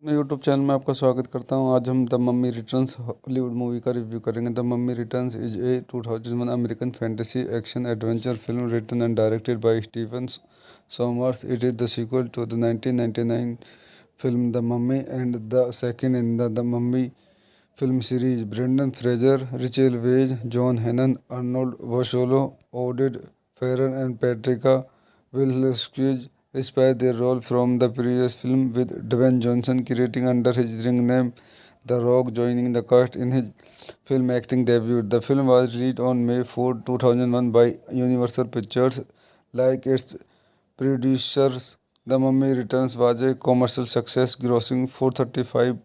मैं YouTube channel में आपका स्वागत करता हूं। आज हम the Mummy Returns Hollywood movie का रिव्यू करेंगे। The Mummy Returns is a 2001 American fantasy action adventure film written and directed by Steven Sommers. It is the sequel to the 1999 film The Mummy and the second in the Mummy film series. Brendan Fraser, Rachel Weisz, John Hannon, Arnold Vosloo, Oded Feron and Patricia Wilskis reprise their role from the previous film, with Dwayne Johnson creating under his ring name The Rock joining the cast in his film acting debut. The film was released on May 4, 2001 by Universal Pictures. Like its producers, The Mummy Returns was a commercial success, grossing $435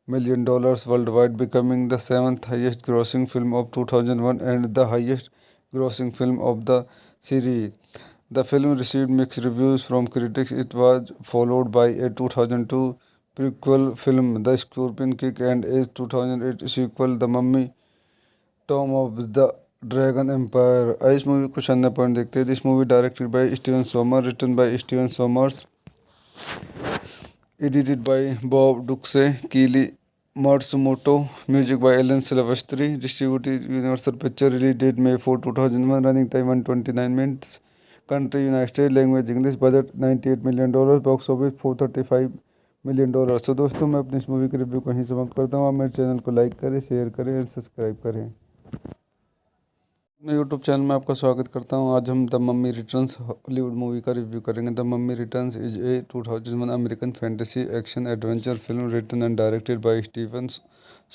million worldwide, becoming the seventh highest grossing film of 2001 and the highest grossing film of the series. The film received mixed reviews from critics. It was followed by a 2002 prequel film, The Scorpion King, and a 2008 sequel, The Mummy Tomb of the Dragon Empire. इस movie को कुछ अन्य point देखते हैं। This movie directed by Steven Sommer, written by Steven Sommers, edited by Bob Ducsay, Kelly Matsumoto, music by Alan Silvestri, distributed Universal picture, release date May 4, 2001, running time 129 minutes, country United State, language English, budget $98 million, box office $435 million. तो दोस्तों, मैं अपनी इस movie के review को यहीं समाप्त करता हूँ। आप मेरे चैनल को लाइक करें, शेयर करें और सब्सक्राइब करें। मैं यूट्यूब चैनल में आपका स्वागत करता हूं। आज हम the Mummy Returns Hollywood movie का रिव्यू करेंगे। The Mummy Returns is a 2001 American fantasy action adventure film written and directed by Steven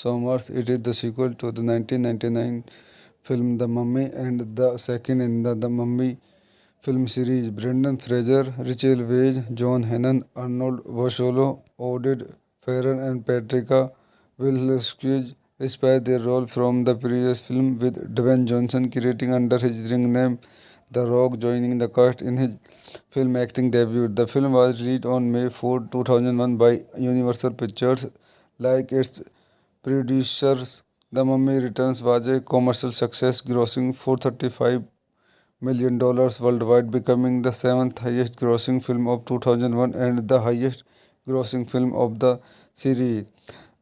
Sommers. It is the sequel to the 1999 film The Mummy and the second in the Mummy film series. Brendan Fraser, Rachel Weisz, John Hannon, Arnold Vosloo, Oded Feron and Patricia Wilskis reprise their role from the previous film, with Dwayne Johnson creating under his ring name The Rock joining the cast in his film acting debut. The film was released on May 4, 2001 by Universal Pictures. Like its producers, The Mummy Returns was a commercial success, grossing $435 million worldwide, becoming the seventh highest grossing film of 2001 and the highest grossing film of the series.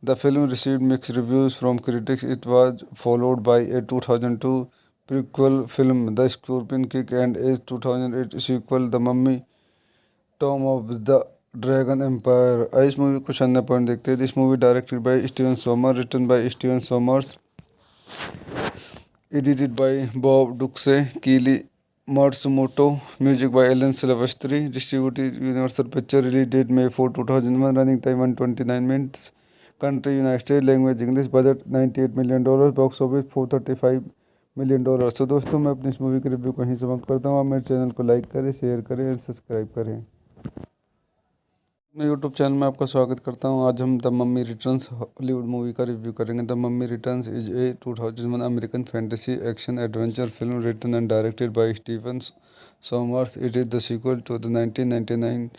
The film received mixed reviews from critics. It was followed by a 2002 prequel film, The Scorpion King, and a 2008 sequel, The Mummy Tomb of the Dragon Empire. इस movie को कुछ अन्य point देखते हैं। This movie directed by Steven Sommer, written by Steven Sommers, edited by Bob Ducsay, Kelly Matsumoto, music by Alan Silvestri, distributed Universal picture, release date May 4, 2001, running time 129 minutes, country United State, language English, budget $98 million, box office $435 million. तो दोस्तों, मैं अपनी इस movie के review को यहीं समाप्त करता हूँ। आप मेरे चैनल को लाइक करें, शेयर करें और सब्सक्राइब करें। मैं यूट्यूब चैनल में आपका स्वागत करता हूं। आज हम the Mummy Returns Hollywood movie का रिव्यू करेंगे। The Mummy Returns is a 2001 American fantasy action adventure film written and directed by Steven Sommers. It is the sequel to the 1999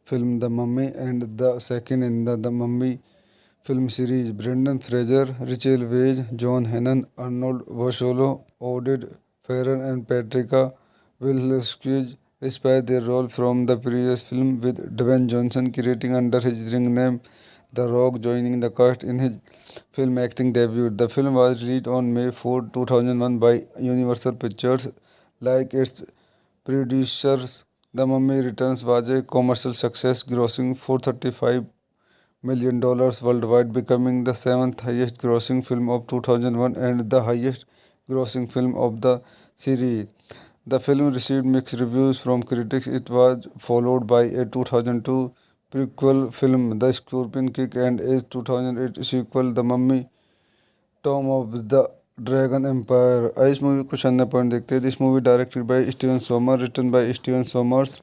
film The Mummy and the second in the Mummy film series. Brendan Fraser, Rachel Weisz, John Hannon, Arnold Vosloo, Oded Feron and Patricia Wilskis reprise their role from the previous film, with Dwayne Johnson creating under his ring name The Rock joining the cast in his film acting debut. The film was released on May 4, 2001 by Universal Pictures. Like its producers, The Mummy Returns was a commercial success, grossing $435 million worldwide, becoming the seventh highest grossing film of 2001 and the highest grossing film of the series. The film received mixed reviews from critics. It was followed by a 2002 prequel film, The Scorpion King, and a 2008 sequel, The Mummy Tomb of the Dragon Empire. इस movie को कुछ अन्य point देखते हैं। This movie directed by Steven Sommer, written by Steven Sommers,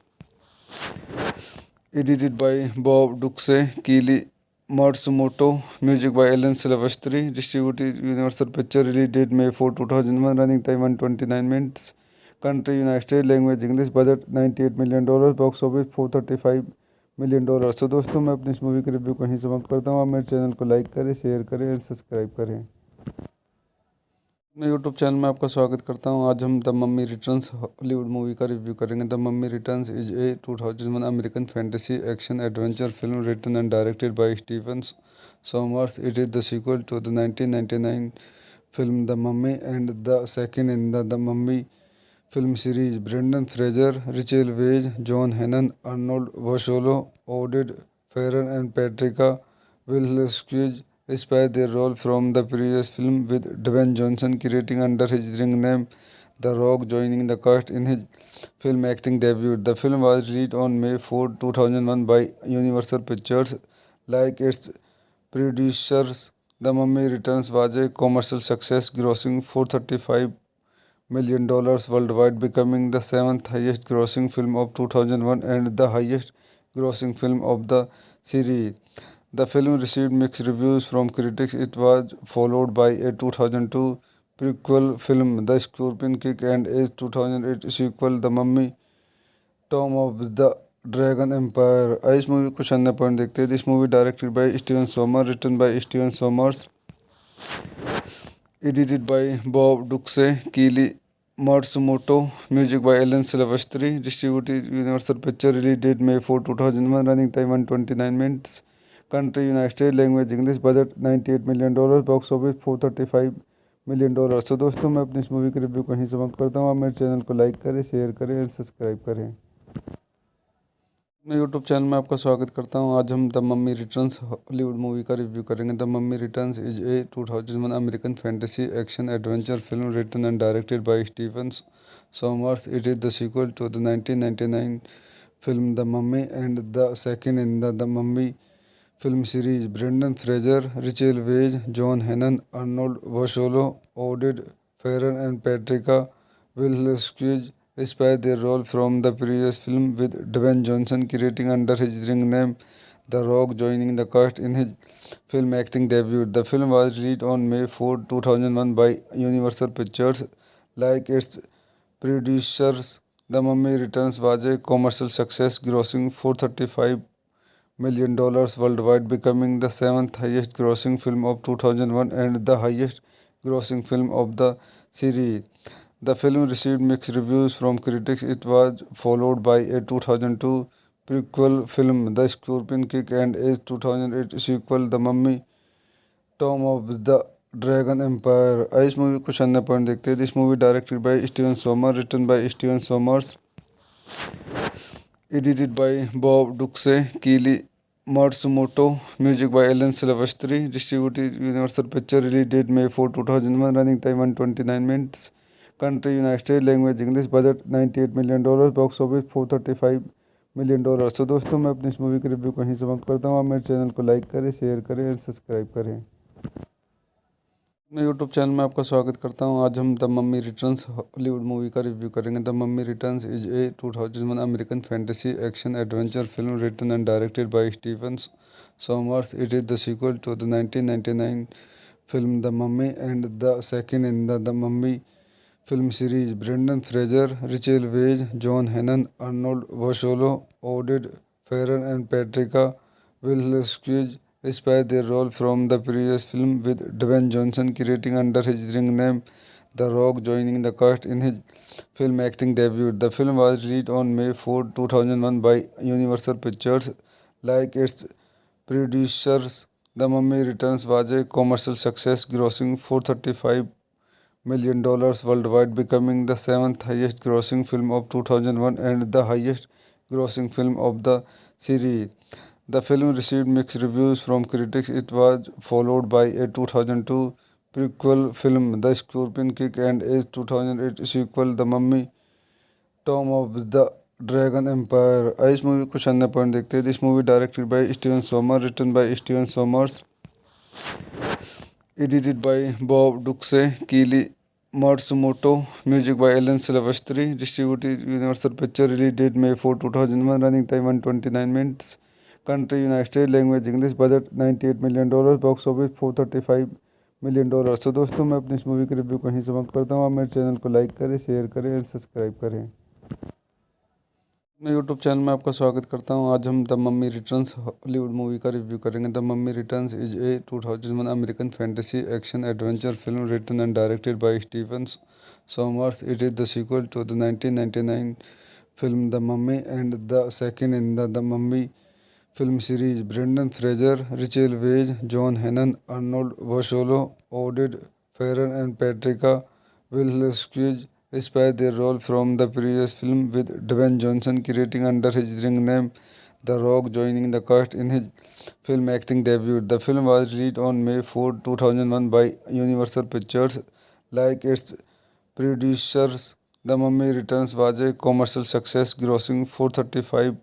edited by Bob Ducsay, Kelly Matsumoto, music by Alan Silvestri, distributed Universal picture, release date May 4, 2001, running time 129 minutes, country United State, language English, budget $98 million, box office $435 million. तो दोस्तों, मैं अपनी इस movie के review को यहीं समाप्त करता हूँ। आप मेरे चैनल को लाइक करें, शेयर करें और सब्सक्राइब करें। मैं यूट्यूब चैनल में आपका स्वागत करता हूं। आज हम the Mummy Returns Hollywood movie का रिव्यू करेंगे। The Mummy Returns is a 2001 American fantasy action adventure film written and directed by Steven Sommers. It is the sequel to the 1999 film The Mummy and the second in the Mummy film series. Brendan Fraser, Rachel Weisz, John Hannon, Arnold Vosloo, Oded Feron and Patricia Wilskis inspired their role from the previous film, with Dwayne Johnson creating under his ring name The Rock joining the cast in his film acting debut. The film was released on May 4, 2001 by Universal Pictures. Like its producers, The Mummy Returns was a commercial success, grossing $435 million worldwide, becoming the seventh highest grossing film of 2001 and the highest grossing film of the series. The film received mixed reviews from critics. It was followed by a 2002 prequel film, The Scorpion King, and a 2008 sequel, The Mummy Tomb of the Dragon Empire. इस movie कुछ अन्य point देखते हैं। This movie directed by Steven Sommer, written by Steven Sommers, edited by Bob Ducsay, Kelly Matsumoto, music by Alan Silvestri, distributed Universal picture, release date May 4, 2001, running time 129 minutes, country United State, language English, budget $98 million, box office $435 million. तो दोस्तों, मैं अपनी इस movie के review को ही समाप्त करता हूँ। आप मेरे चैनल को लाइक करें, शेयर करें और सब्सक्राइब करें। मैं यूट्यूब चैनल में आपका स्वागत करता हूं। आज हम the Mummy Returns Hollywood movie का रिव्यू करेंगे। The Mummy Returns is a 2001 American fantasy action adventure film written and directed by Steven Sommers. It is the sequel to the 1999 film The Mummy and the second in the Mummy film series. Brendan Fraser, Rachel Weisz, John Hannon, Arnold Vosloo, Oded Feron and Patricia Wilskis inspired their role from the previous film, with Dwayne Johnson creating under his ring name The Rock joining the cast in his film acting debut. The film was released on May 4, 2001 by Universal Pictures. Like its producers, The Mummy Returns was a commercial success, grossing $435 million worldwide, becoming the seventh highest grossing film of 2001 and the highest grossing film of the series. The film received mixed reviews from critics. It was followed by a 2002 prequel film, The Scorpion King, and a 2008 sequel, The Mummy Tomb of the Dragon Empire. इस movie कुछ अन्य point देखते हैं। This movie directed by Steven Sommer, written by Steven Sommers, edited by Bob Ducsay, Kelly Matsumoto, music by Alan Silvestri, distributed Universal picture, release date May 4, 2001, running time 129 minutes, country United State, language English, budget $98 million, box office $435 million. तो दोस्तों, मैं अपनी इस movie के review को ही समाप्त करता हूँ। आप मेरे चैनल को लाइक करें, शेयर करें और सब्सक्राइब करें। मैं यूट्यूब चैनल में आपका स्वागत करता हूं। आज हम the Mummy Returns Hollywood movie का रिव्यू करेंगे। The Mummy Returns is a 2001 American fantasy action adventure film written and directed by Steven Sommers. It is the sequel to the 1999 film The Mummy and the second in the Mummy film series. Brendan Fraser, Rachel Weisz, John Hannon, Arnold Vosloo, Oded Feron and Patricia Wilskis inspired their role from the previous film, with Dwayne Johnson creating under his ring name The Rock joining the cast in his film acting debut. The film was released on May 4, 2001 by Universal Pictures. Like its producers, The Mummy Returns was a commercial success, grossing $435 million worldwide, becoming the seventh highest grossing film of 2001 and the highest grossing film of the series. The film received mixed reviews from critics. It was followed by a 2002 prequel film, The Scorpion King, and a 2008 sequel, The Mummy Tomb of the Dragon Empire. इस movie कुछ अन्य point देखते हैं। This movie directed by Steven Sommer, written by Steven Sommers, edited by Bob Ducsay, Kelly Matsumoto, music by Alan Silvestri, distributed Universal picture, release date May 4, 2001, running time 129 minutes, country United State, language English, budget $98 million, box office $435 million. तो दोस्तों, मैं अपनी इस movie के review को ही समाप्त करता हूँ। आप मेरे चैनल को लाइक करें, शेयर करें और सब्सक्राइब करें। मैं यूट्यूब चैनल में आपका स्वागत करता हूं। आज हम the Mummy Returns Hollywood movie का रिव्यू करेंगे। The Mummy Returns is a 2001 American fantasy action adventure film written and directed by Steven Sommers. It is the sequel to the 1999 film The Mummy and the second in the Mummy film series. Brendan Fraser, Rachel Weisz, John Hannon, Arnold Vosloo, Oded Feron and Patricia Wilskis reprise their role from the previous film, with Dwayne Johnson creating under his ring name The Rock joining the cast in his film acting debut. The film was released on May 4, 2001 by Universal Pictures. Like its producers, The Mummy Returns was a commercial success, grossing $435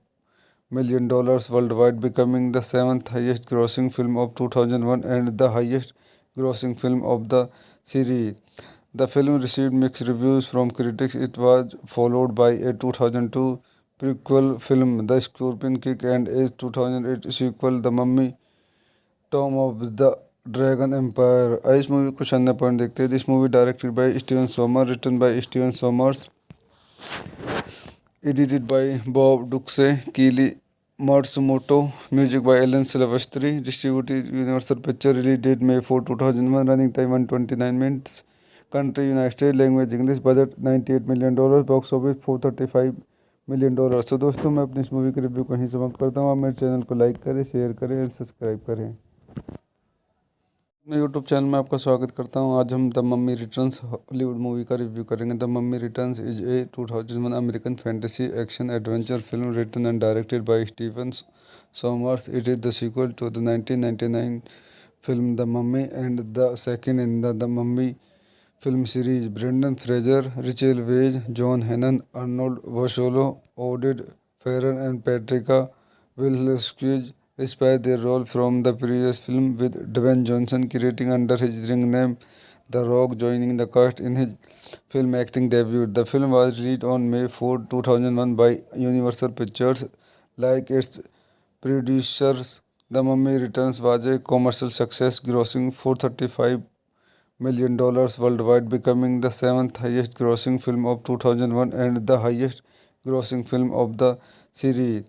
million worldwide, becoming the seventh highest grossing film of 2001 and the highest grossing film of the series. The film received mixed reviews from critics. It was followed by a 2002 prequel film, The Scorpion King, and a 2008 sequel, The Mummy Tomb of the Dragon Empire. इस movie को कुछ अन्य point देखते हैं। This movie directed by Steven Sommer, written by Steven Sommers, edited by Bob Duxe, Keely Matsumoto, music by Alan Silvestri, distributed Universal Pictures, release date May 4, 2001, running time 129 minutes, country United States, language English, budget $98 million, box office $435 million। तो दोस्तों, मैं अपनी इस movie के review को यहीं समाप्त करता हूँ। आप मेरे चैनल को लाइक करें, शेयर करें और सब्सक्राइब करें। मैं यूट्यूब चैनल में आपका स्वागत करता हूं। आज हम the Mummy Returns Hollywood movie का रिव्यू करेंगे। The Mummy Returns is a 2001 American fantasy action adventure film written and directed by Steven Sommers. It is the sequel to the 1999 film The Mummy and the second in the Mummy film series. Brendan Fraser, Rachel Weisz, John Hannon, Arnold Vosloo, Oded Feron and Patricia Wilskis reprise their role from the previous film, with Dwayne Johnson creating under his ring name The Rock joining the cast in his film acting debut. The film was released on May 4, 2001 by Universal Pictures. Like its producers, The Mummy Returns was a commercial success, grossing $435 million worldwide, becoming the seventh highest grossing film of 2001 and the highest grossing film of the series.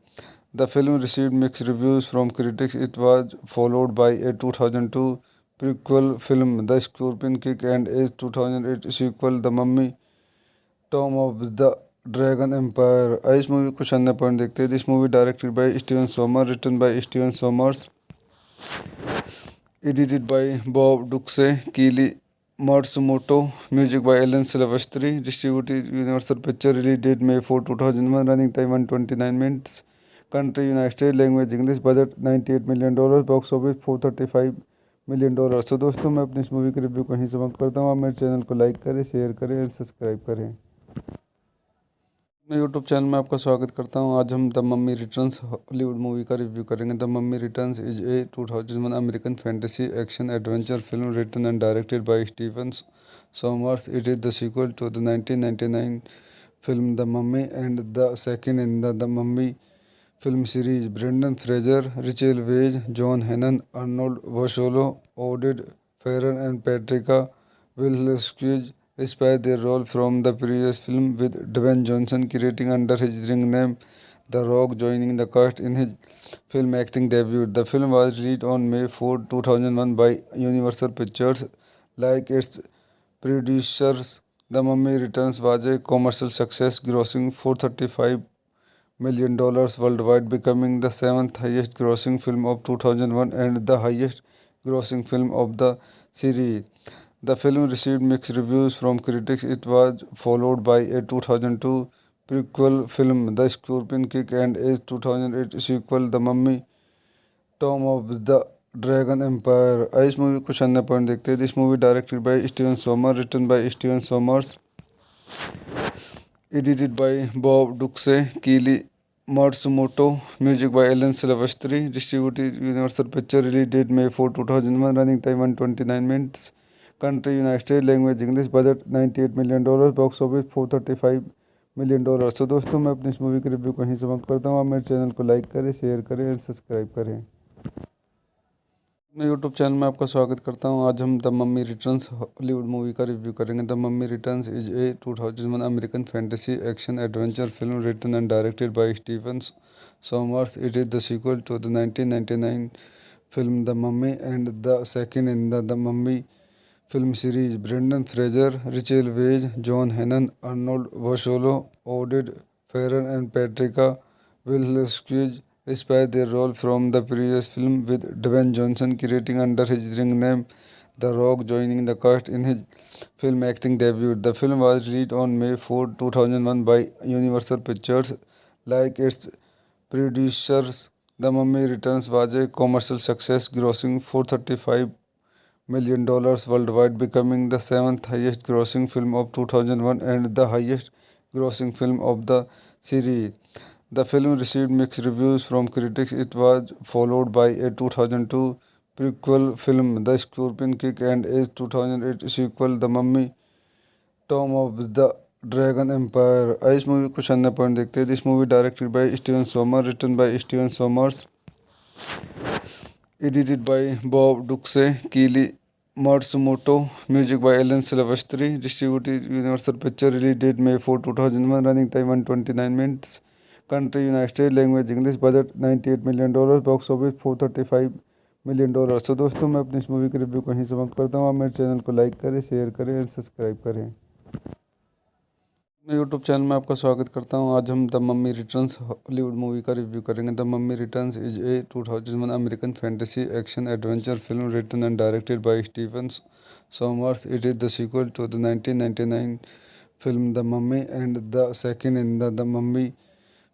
The film received mixed reviews from critics. It was followed by a 2002 prequel film, The Scorpion King, and a 2008 sequel, The Mummy Tomb of the Dragon Empire। इस movie को कुछ अन्य point देखते हैं। This movie directed by Steven Sommer, written by Steven Sommers, edited by Bob Duxe, Keely Matsumoto, music by Alan Silvestri, distributed Universal Pictures, release date May 4, 2001, running time 129 minutes, country United States, language English, budget $98 million, box office $435 million। तो दोस्तों, मैं अपनी इस movie के review को यहीं समाप्त करता हूँ। आप मेरे चैनल को लाइक करें, शेयर करें और सब्सक्राइब करें। मैं यूट्यूब चैनल में आपका स्वागत करता हूं। आज हम the Mummy Returns Hollywood movie का रिव्यू करेंगे। The Mummy Returns is a 2001 American fantasy action adventure film written and directed by Steven Sommers. It is the sequel to the 1999 film The Mummy and the second in the Mummy film series. Brendan Fraser, Rachel Weisz, John Hannon, Arnold Vosloo, Oded Feron and Patricia Wilskis reprise their role from the previous film, with Dwayne Johnson creating under his ring name The Rock joining the cast in his film acting debut. The film was released on May 4, 2001 by Universal Pictures. Like its producers, The Mummy Returns was a commercial success, grossing $435 million worldwide, becoming the seventh highest grossing film of 2001 and the highest grossing film of the series. The film received mixed reviews from critics. It was followed by a 2002 prequel film, The Scorpion King, and a 2008 sequel, The Mummy Tomb of the Dragon Empire। इस movie को कुछ अन्य point देखते हैं। This movie directed by Steven Sommer, written by Steven Sommers, edited by Bob Duxe, Keely Matsumoto, music by Alan Silvestri, distributed Universal Pictures, release date May 4, 2001, running time 129 minutes, country United States, language English, budget $98 million, box office $435 million। तो दोस्तों, मैं अपनी इस movie के review को यहीं समाप्त करता हूँ। आप मेरे चैनल को लाइक करें, शेयर करें और सब्सक्राइब करें। मैं यूट्यूब चैनल में आपका स्वागत करता हूं। आज हम the Mummy Returns Hollywood movie का रिव्यू करेंगे। The Mummy Returns is a 2001 American fantasy action adventure film written and directed by Steven Sommers. It is the sequel to the 1999 film The Mummy and the second in the Mummy film series. Brendan Fraser, Rachel Weisz, John Hannon, Arnold Vosloo, Oded Feron and Patricia Wilson inspired their role from the previous film, with Dwayne Johnson creating under his ring name The Rock joining the cast in his film acting debut. The film was released on May 4, 2001 by Universal Pictures. Like its producers, The Mummy Returns was a commercial success, grossing $435 million worldwide, becoming the seventh highest grossing film of 2001 and the highest grossing film of the series. The film received mixed reviews from critics. It was followed by a 2002 prequel film, The Scorpion King, and a 2008 sequel, The Mummy Tomb of the Dragon Empire. इस movie कुछ अन्य point देखते हैं। This movie directed by Steven Sommer, written by Steven Sommers, edited by Bob Duxe, Keely Matsumoto, music by Alan Silvestri, distributed Universal Pictures, release date May 4, 2001, running time 129 minutes, country United States, language English, budget $98 million, box office $435 million। तो दोस्तों, मैं अपनी इस movie के review को यहीं समाप्त करता हूँ। आप मेरे चैनल को लाइक करें, शेयर करें और सब्सक्राइब करें। मैं यूट्यूब चैनल में आपका स्वागत करता हूं। आज हम the Mummy Returns Hollywood movie का रिव्यू करेंगे। The Mummy Returns is a 2001 American fantasy action adventure film written and directed by Steven Sommers. It is the sequel to the 1999 film The Mummy and the second in the Mummy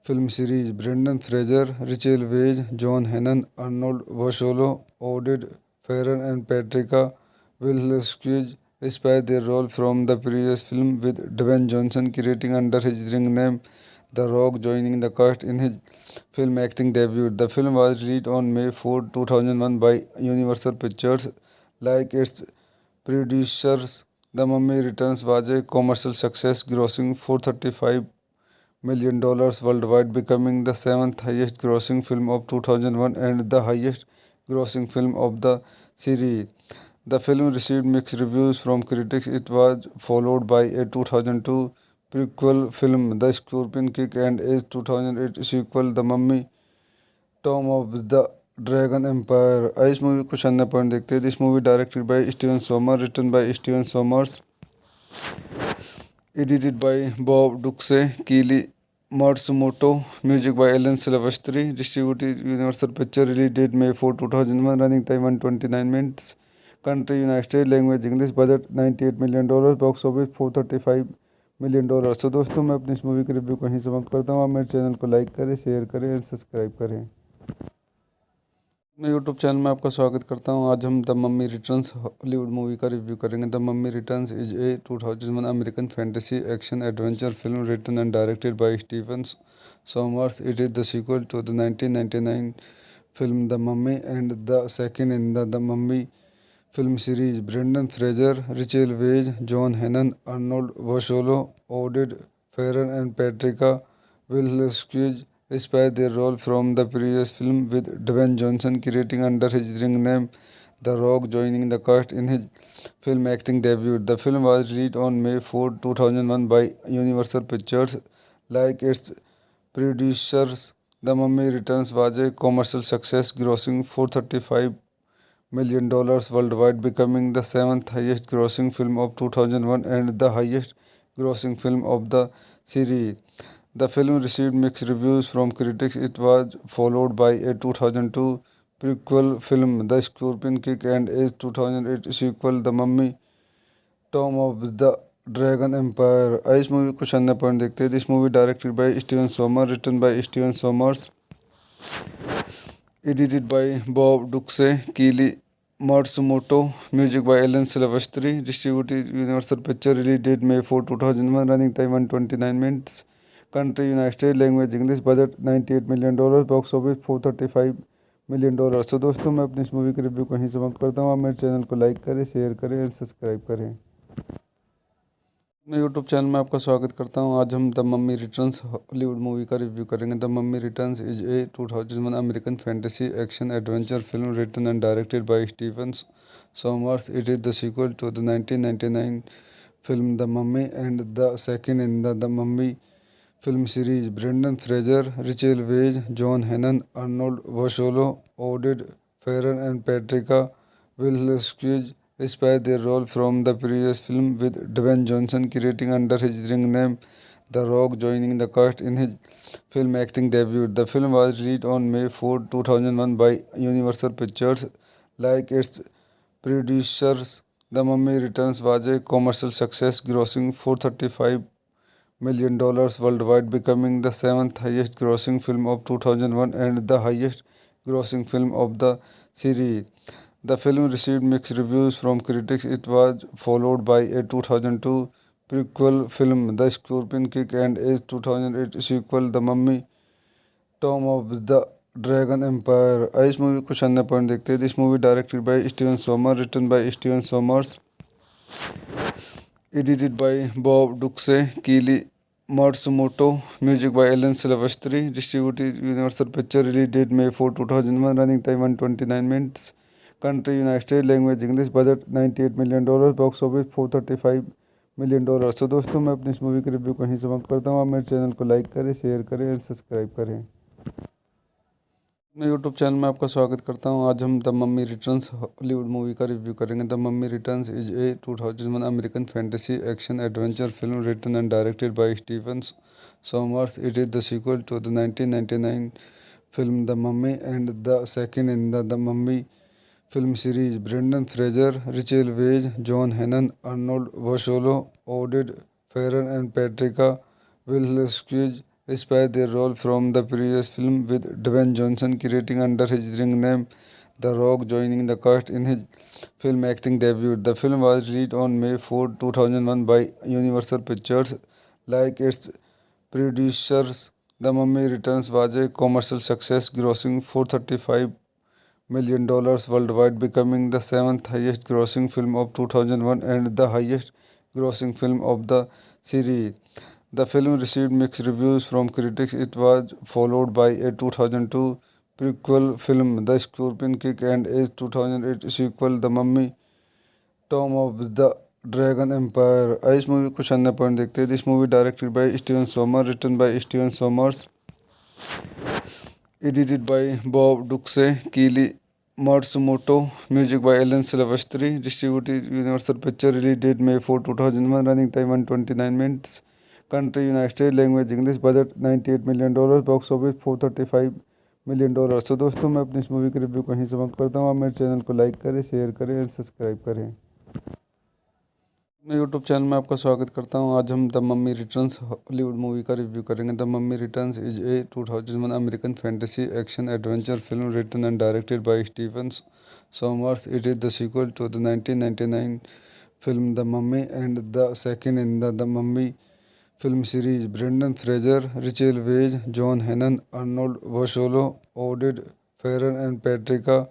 film series. Brendan Fraser, Rachel Weisz, John Hannon, Arnold Vosloo, Oded Feron and Patricia Wilson inspired their role from the previous film, with Dwayne Johnson creating under his ring name The Rock joining the cast in his film acting debut. The film was released on May 4, 2001 by Universal Pictures. Like its producers, The Mummy Returns was a commercial success, grossing $435 million worldwide, becoming the seventh highest grossing film of 2001 and the highest grossing film of the series. The film received mixed reviews from critics. It was followed by a 2002 prequel film, The Scorpion King, and a 2008 sequel, The Mummy Tomb of the Dragon Empire. इस movie कुछ अन्य point देखते हैं। This movie directed by Steven Sommer, written by Steven Sommers, edited by Bob Duxe, Keely Matsumoto, music by Alan Silvestri, distributed Universal Pictures, release date May 4, 2001, running time 129 minutes, country United States, language English, budget $98 million, box office $435 million। तो दोस्तों, मैं अपनी इस movie के review को यहीं समाप्त करता हूँ। आप मेरे चैनल को लाइक करें, शेयर करें और सब्सक्राइब करें। मैं यूट्यूब चैनल में आपका स्वागत करता हूं। आज हम the Mummy Returns Hollywood movie का रिव्यू करेंगे। The Mummy Returns is a 2001 American fantasy action adventure film written and directed by Steven Sommers. It is the sequel to the 1999 film The Mummy and the second in the Mummy film series. Brendan Fraser, Rachel Weisz, John Hannon, Arnold Vosloo, Oded Feron and Patricia Wilson inspired their role from the previous film, with Dwayne Johnson creating under his ring name The Rock joining the cast in his film acting debut. The film was released on May 4, 2001 by Universal Pictures. Like its producers, The Mummy Returns was a commercial success, grossing $435 million worldwide, becoming the seventh highest grossing film of 2001 and the highest grossing film of the series. The film received mixed reviews from critics. It was followed by a 2002 prequel film, The Scorpion King, and a 2008 sequel, The Mummy Tomb of the Dragon Empire. इस movie कुछ अन्य point देखते हैं। This movie directed by Steven Sommer, written by Steven Sommers, edited by Bob Duxe, Keely Matsumoto, music by Alan Silvestri, distributed Universal Pictures, release date May 4, 2001, running time 129 minutes, country United States, language English, budget $98 million, box office $435 million। तो दोस्तों, मैं अपनी इस movie के review को यहीं समाप्त करता हूँ। आप मेरे चैनल को लाइक करें, शेयर करें और सब्सक्राइब करें। मैं यूट्यूब चैनल में आपका स्वागत करता हूं। आज हम the Mummy Returns Hollywood movie का रिव्यू करेंगे। The Mummy Returns is a 2001 American fantasy action adventure film written and directed by Steven Sommers. It is the sequel to the 1999 film The Mummy and the second in the Mummy film series. Brendan Fraser, Rachel Weisz, John Hannon, Arnold Vosloo, Oded Feron and Patricia Wilskis despite their role from the previous film, with Dwayne Johnson creating under his ring name The Rock joining the cast in his film acting debut. The film was released on May 4, 2001 by Universal Pictures. Like its producers, The Mummy Returns was a commercial success, grossing $435 million worldwide, becoming the seventh highest grossing film of 2001 and the highest grossing film of the series. The film received mixed reviews from critics. It was followed by a 2002 prequel film, The Scorpion King, and a 2008 sequel, The Mummy Tomb of the Dragon Empire. इस movie कुछ अन्य point देखते हैं। This movie directed by Steven Sommer, written by Steven Sommers, edited by Bob Duxe, Keely Matsumoto, music by Alan Silvestri, distributed Universal Pictures, release date May 4, 2001, running time 129 minutes, country United States, language English, budget $98 million, box office $435 million। तो दोस्तों, मैं अपनी इस movie के review को यहीं समाप्त करता हूँ। आप मेरे चैनल को लाइक करें, शेयर करें और सब्सक्राइब करें। मैं यूट्यूब चैनल में आपका स्वागत करता हूं। आज हम the Mummy Returns Hollywood movie का रिव्यू करेंगे। The Mummy Returns is a 2001 American fantasy action adventure film written and directed by Steven Sommers. It is the sequel to the 1999 film The Mummy and the second in the Mummy film series. Brendan Fraser, Rachel Weisz, John Hannon, Arnold Vosloo, Oded Feron and Patricia Wilskis despite their role from the previous film, with Dwayne Johnson creating under his ring name The Rock joining the cast in his film acting debut. The film was released on May 4, 2001 by Universal Pictures. Like its producers, The Mummy Returns was a commercial success, grossing $435 million worldwide, becoming the seventh highest grossing film of 2001 and the highest grossing film of the series. The film received mixed reviews from critics. It was followed by a 2002 prequel film, The Scorpion King, and a 2008 sequel, The Mummy Tomb of the Dragon Empire. इस movie कुछ अन्य point देखते हैं। This movie directed by Steven Sommer, written by Steven Sommers, edited by Bob Duxe, Keely Matsumoto, music by Alan Silvestri, distributed Universal Pictures, release date May 4, 2001, running time 129 minutes, country United States, language English, budget $98 million, box office $435 million। तो दोस्तों, मैं अपनी इस movie के review को यहीं समाप्त करता हूँ। आप मेरे चैनल को लाइक करें, शेयर करें और सब्सक्राइब करें। मैं यूट्यूब चैनल में आपका स्वागत करता हूं। आज हम the Mummy Returns Hollywood movie का रिव्यू करेंगे। The Mummy Returns is a 2001 American fantasy action adventure film written and directed by Steven Sommers. It is the sequel to the 1999 film The Mummy and the second in the Mummy film series. Brendan Fraser, Rachel Weisz, John Hannon, Arnold Vosloo, Oded Feron and Patricia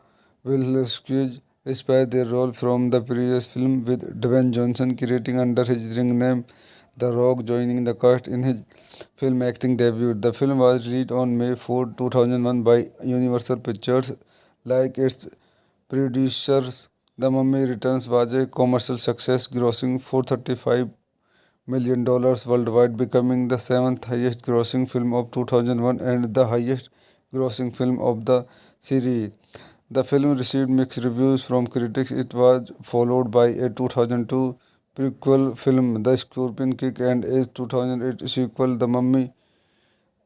Wilskis despite their role from the previous film, with Dwayne Johnson creating under his ring name The Rock joining the cast in his film acting debut. The film was released on May 4, 2001 by Universal Pictures. Like its producers, The Mummy Returns was a commercial success, grossing $435 million worldwide, becoming the seventh highest grossing film of 2001 and the highest grossing film of the series. The film received mixed reviews from critics. It was followed by a 2002 prequel film, The Scorpion King, and a 2008 sequel, The Mummy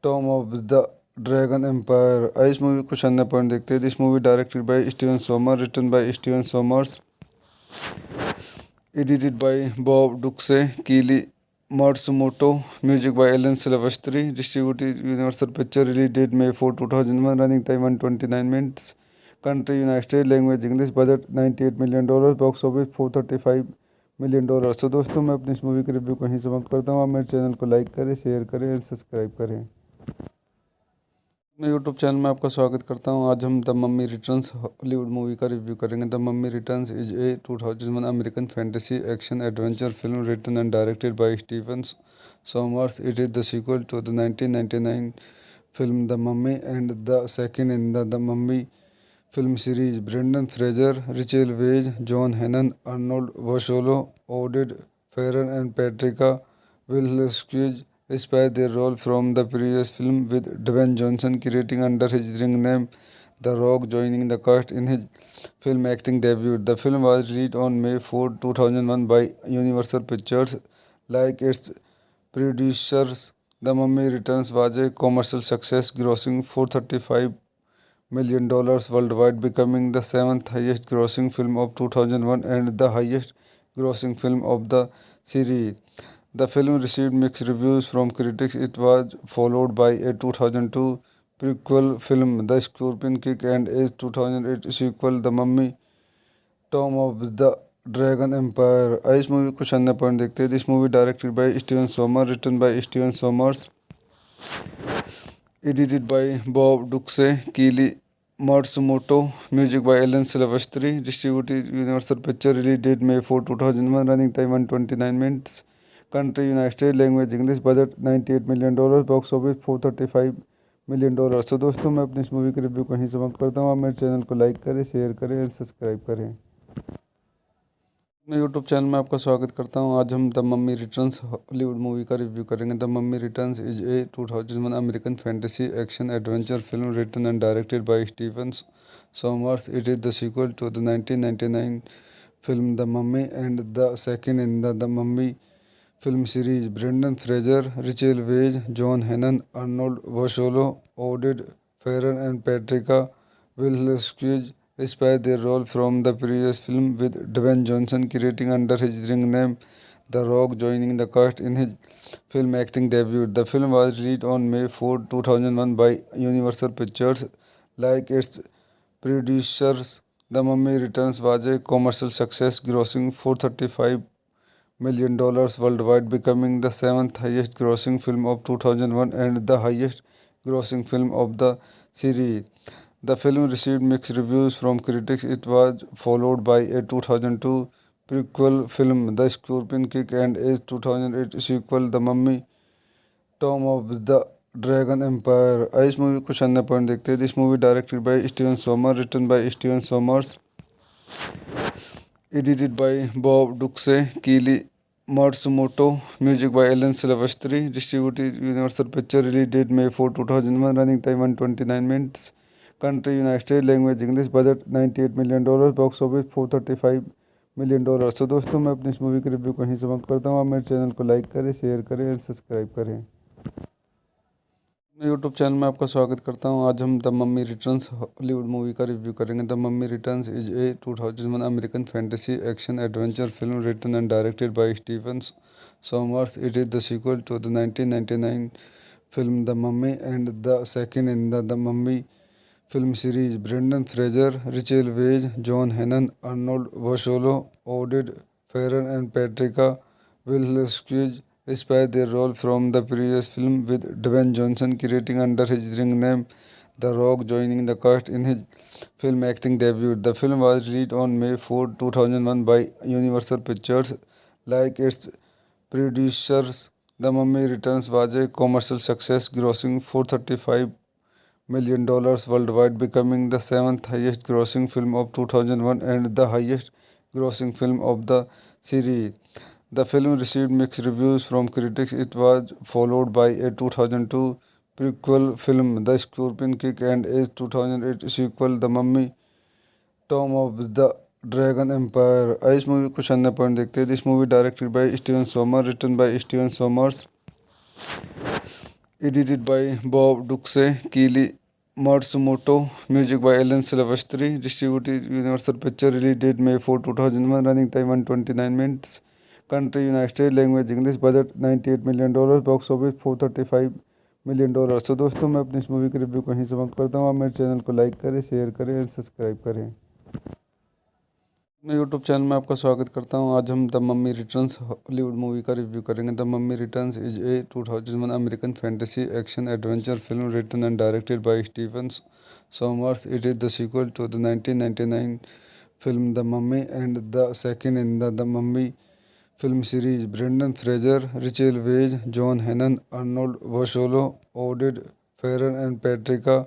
Tomb of the Dragon Empire. इस movie कुछ अन्य point देखते हैं। This movie directed by Steven Sommer, written by Steven Sommers, edited by Bob Duxe, Keely Matsumoto, music by Alan Silvestri, distributed Universal Pictures, release date May 4, 2001, running time 129 minutes, country United States, language English, budget $98 million, box office $435 million। तो दोस्तों, मैं अपनी इस movie के review को यहीं समाप्त करता हूँ। आप मेरे चैनल को लाइक करें, शेयर करें और सब्सक्राइब करें। मैं यूट्यूब चैनल में आपका स्वागत करता हूं। आज हम the Mummy Returns Hollywood movie का रिव्यू करेंगे। The Mummy Returns is a 2001 American fantasy action adventure film written and directed by Steven Sommers. It is the sequel to the 1999 film The Mummy and the second in the Mummy film series. Brendan Fraser, Rachel Weisz, John Hannon, Arnold Vosloo, Oded Feron and Patricia Wilskis reprise their role from the previous film, with Dwayne Johnson creating under his ring name The Rock joining the cast in his film acting debut. The film was released on May 4, 2001 by Universal Pictures. Like its producers, The Mummy Returns was a commercial success, grossing $435 million worldwide, becoming the seventh highest grossing film of 2001 and the highest grossing film of the series. The film received mixed reviews from critics. It was followed by a 2002 prequel film, The Scorpion King, and a 2008 sequel, The Mummy Tomb of the Dragon Empire. इस movie को कुछ अन्य point देखते हैं। This movie directed by Steven Sommer, written by Steven Sommers, edited by Bob Ducsay, Kelly Matsumoto, music by Alan Silvestri, distributed Universal picture, release date May 4, 2001, running time 129 minutes, country United State, language English, budget $98 million, box office $435 million. तो दोस्तों, मैं अपनी इस movie के review कहीं समाप्त करता हूँ। आप मेरे चैनल को लाइक करें, शेयर करें और सब्सक्राइब करें। मैं यूट्यूब चैनल में आपका स्वागत करता हूं। आज हम the Mummy Returns Hollywood movie का रिव्यू करेंगे। The Mummy Returns is a 2001 American fantasy action adventure film written and directed by Steven Sommers. It is the sequel to the 1999 film The Mummy and the second in the Mummy film series. Brendan Fraser, Rachel Weisz, John Hannon, Arnold Vosloo, Oded Feron and Patricia Wilskis reprise their role from the previous film, with Dwayne Johnson creating under his ring name The Rock joining the cast in his film acting debut. The film was released on May 4, 2001 by Universal Pictures. Like its producers, The Mummy Returns was a commercial success, grossing $435 million worldwide, becoming the seventh highest grossing film of 2001 and the highest grossing film of the series. The film received mixed reviews from critics. It was followed by a 2002 prequel film, The Scorpion King, and a 2008 sequel, The Mummy Tomb of the Dragon Empire. इस movie को कुछ अन्य point देखते हैं। This movie directed by Steven Sommer, written by Steven Sommers, edited by Bob Ducsay, Kelly Matsumoto, music by Alan Silvestri, distributed Universal picture, release date May 4, 2001, running time 129 minutes, country United State, language English, budget $98 million, box office $435 million. तो दोस्तों, मैं अपनी इस movie के review कहीं समाप्त करता हूँ। आप मेरे चैनल को लाइक करें, शेयर करें और सब्सक्राइब करें। मैं यूट्यूब चैनल में आपका स्वागत करता हूं। आज हम the Mummy Returns Hollywood movie का रिव्यू करेंगे। The Mummy Returns is a 2001 American fantasy action adventure film written and directed by Steven Sommers. It is the sequel to the 1999 film The Mummy and the second in the Mummy film series. Brendan Fraser, Rachel Weisz, John Hannon, Arnold Vosloo, Oded Feron and Patricia Wilskis reprise their role from the previous film, with Dwayne Johnson creating under his ring name The Rock joining the cast in his film acting debut. The film was released on May 4, 2001 by Universal Pictures. Like its producers, The Mummy Returns was a commercial success, grossing $435 million worldwide, becoming the seventh highest grossing film of 2001 and the highest grossing film of the series. The film received mixed reviews from critics. It was followed by a 2002 prequel film, The Scorpion King, and a 2008 sequel, The Mummy Tomb of the Dragon Empire. इस movie को कुछ अन्य point देखते हैं। This movie directed by Steven Sommer, written by Steven Sommers, edited by Bob Ducsay, Kelly Matsumoto, music by Alan Silvestri, distributed Universal picture, release date May 4, 2001, running time 129 minutes, country United State, language English, budget $98 million, box office $435 million. तो दोस्तों, मैं अपनी इस movie के review कहीं समाप्त करता हूँ। आप मेरे चैनल को लाइक करें, शेयर करें और सब्सक्राइब करें। मैं यूट्यूब चैनल में आपका स्वागत करता हूं। आज हम the Mummy Returns Hollywood movie का रिव्यू करेंगे। The Mummy Returns is a 2001 American fantasy action adventure film written and directed by Steven Sommers. It is the sequel to the 1999 film The Mummy and the second in the Mummy film series. Brendan Fraser, Rachel Weisz, John Hannon, Arnold Vosloo, Oded Feron and Patricia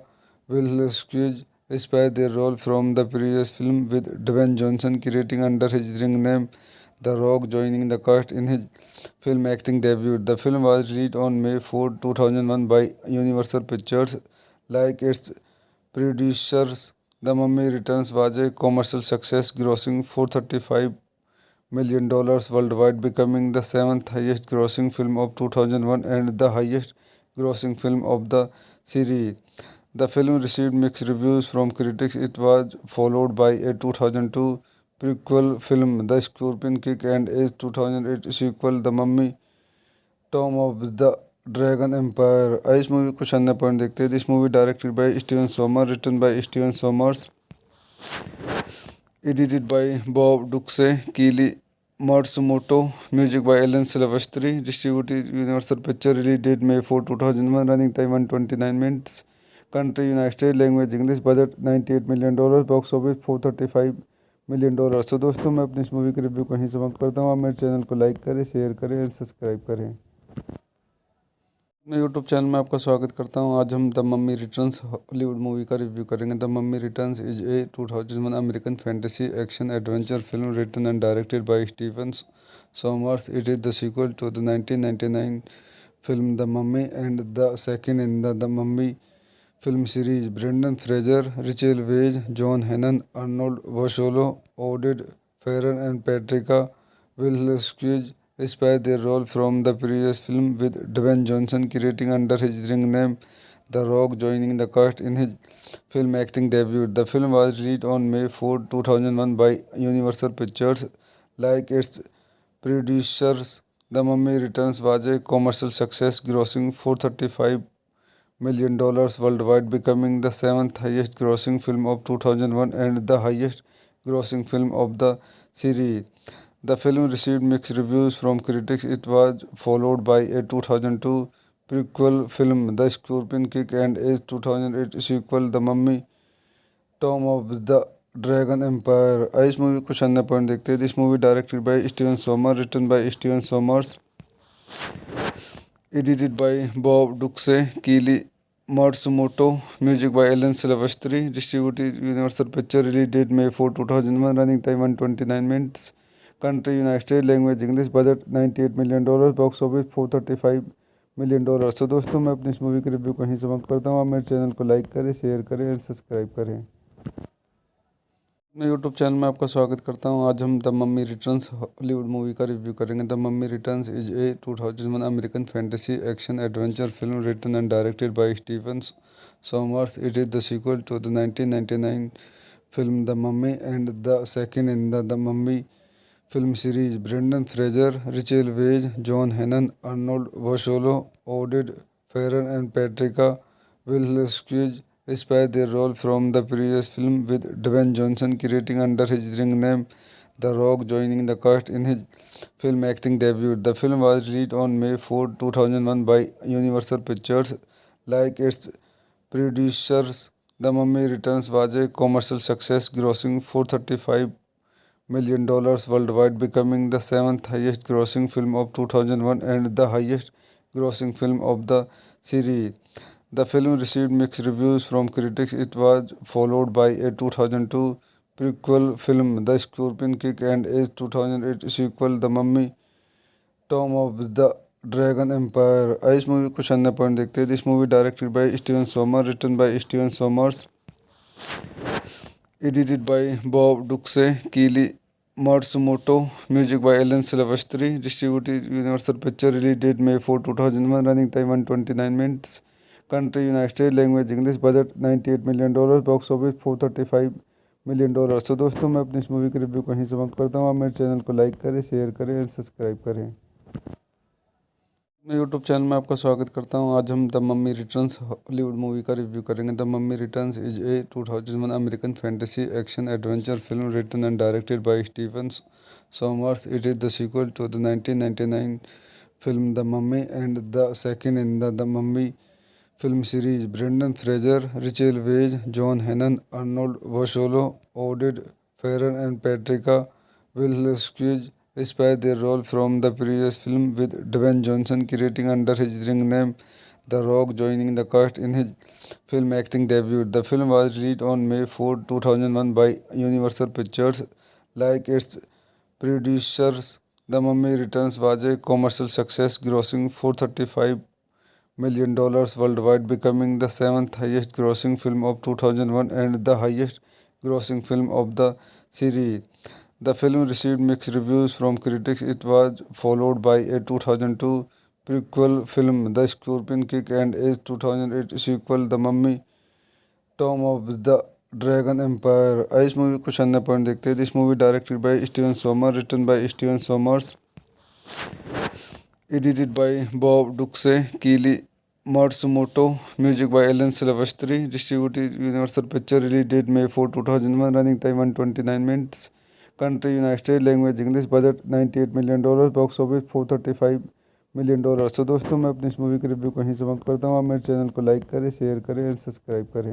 Wilskis inspired their role from the previous film, with Dwayne Johnson creating under his ring name The Rock joining the cast in his film acting debut. The film was released on May 4, 2001 by Universal Pictures. Like its producers, The Mummy Returns was a commercial success, grossing $435 million worldwide, becoming the seventh highest grossing film of 2001 and the highest grossing film of the series. The film received mixed reviews from critics. It was followed by a 2002 prequel film, The Scorpion King, and a 2008 sequel, The Mummy Tomb of the Dragon Empire. इस movie कुछ अन्य point देखते हैं। This movie directed by Steven Sommer, written by Steven Sommers, edited by Bob Duxey, Keely Matsumoto, music by Alan Silvestri, distributed Universal Pictures, release date May 4, 2001, running time 129 minutes, country United States, language English, budget $98 million, box office $435 million। तो दोस्तों, मैं अपनी इस movie के review को यहीं समाप्त करता हूँ। आप मेरे चैनल को लाइक करें, शेयर करें और सब्सक्राइब करें। मैं यूट्यूब चैनल में आपका स्वागत करता हूं। आज हम the Mummy Returns Hollywood movie का रिव्यू करेंगे। The Mummy Returns is a 2001 American fantasy action adventure film written and directed by Steven Sommers. It is the sequel to the 1999 film The Mummy and the second in the Mummy film series. Brendan Fraser, Rachel Weisz, John Hannon, Arnold Vosloo, Oded Feron and Patricia Wilskis inspired their role from the previous film, with Dwayne Johnson creating under his ring name The Rock joining the cast in his film acting debut. The film was released on May 4, 2001 by Universal Pictures. Like its producers, The Mummy Returns was a commercial success, grossing $435 million worldwide, becoming the seventh highest grossing film of 2001 and the highest grossing film of the series. The film received mixed reviews from critics. It was followed by a 2002 prequel film, The Scorpion King, and a 2008 sequel, The Mummy Tomb of the Dragon Empire. इस movie कुछ अन्य point देखते हैं। This movie directed by Steven Sommer, written by Steven Sommers, edited by Bob Duxey, Keely Matsumoto, music by Alan Silvestri, distributed Universal Pictures, release date May 4, 2001, running time 129 minutes, country United States, language English, budget $98 million, box office $435 million। तो दोस्तों, मैं अपनी इस movie के review को यहीं समाप्त करता हूँ। आप मेरे चैनल को लाइक करें, शेयर करें और सब्सक्राइब करें। मैं यूट्यूब चैनल में आपका स्वागत करता हूं। आज हम the Mummy Returns Hollywood movie का रिव्यू करेंगे। The Mummy Returns is a 2001 American fantasy action adventure film written and directed by Steven Sommers. It is the sequel to the 1999 film The Mummy and the second in the Mummy film series. Brendan Fraser, Rachel Weisz, John Hannon, Arnold Vosloo, Oded Feron and Patricia Wilskis inspired their role from the previous film, with Dwayne Johnson creating under his ring name The Rock joining the cast in his film acting debut. The film was released on May 4, 2001 by Universal Pictures. Like its producers, The Mummy Returns was a commercial success, grossing $435 million worldwide, becoming the seventh highest grossing film of 2001 and the highest grossing film of the series. The film received mixed reviews from critics. It was followed by a 2002 prequel film, The Scorpion King, and a 2008 sequel, The Mummy Tomb of the Dragon Empire. इस movie कुछ अन्य point देखते हैं। This movie directed by Steven Sommer, written by Steven Sommers, edited by Bob Duxey, Keely Matsumoto, music by Alan Silvestri, distributed Universal Pictures, release date May 4, 2001, running time 129 minutes, country United States, language English, budget $98 million, box office $435 million। तो दोस्तों, मैं अपनी इस movie के review को यहीं समाप्त करता हूँ। आप मेरे चैनल को लाइक करें, शेयर करें और सब्सक्राइब करें। मैं यूट्यूब चैनल में आपका स्वागत करता हूं। आज हम the Mummy Returns Hollywood movie का रिव्यू करेंगे। The Mummy Returns is a 2001 American fantasy action adventure film written and directed by Steven Sommers. It is the sequel to the 1999 film The Mummy and the second in the Mummy film series. Brendan Fraser, Rachel Weisz, John Hannon, Arnold Vosloo, Oded Feron and Patricia Wilskis despite their role from the previous film, with Dwayne Johnson creating under his ring name The Rock joining the cast in his film acting debut. The film was released on May 4, 2001 by Universal Pictures. Like its producers, The Mummy Returns was a commercial success, grossing $435 million worldwide, becoming the seventh highest grossing film of 2001 and the highest grossing film of the series. The film received mixed reviews from critics. It was followed by a 2002 prequel film, The Scorpion King, and a 2008 sequel, The Mummy Tomb of the Dragon Empire. इस movie कुछ अन्य point देखते हैं। This movie directed by Steven Sommer, written by Steven Sommers, edited by Bob Duxe, Keely Matsumoto, music by Alan Silvestri, distributed Universal Pictures, release date May 4, 2001, running time 129 minutes, country United States, language English, budget $98 million, box office $435 million। तो दोस्तों, मैं अपनी इस movie के review को यहीं समाप्त करता हूँ। आप मेरे चैनल को लाइक करें, शेयर करें और सब्सक्राइब करें।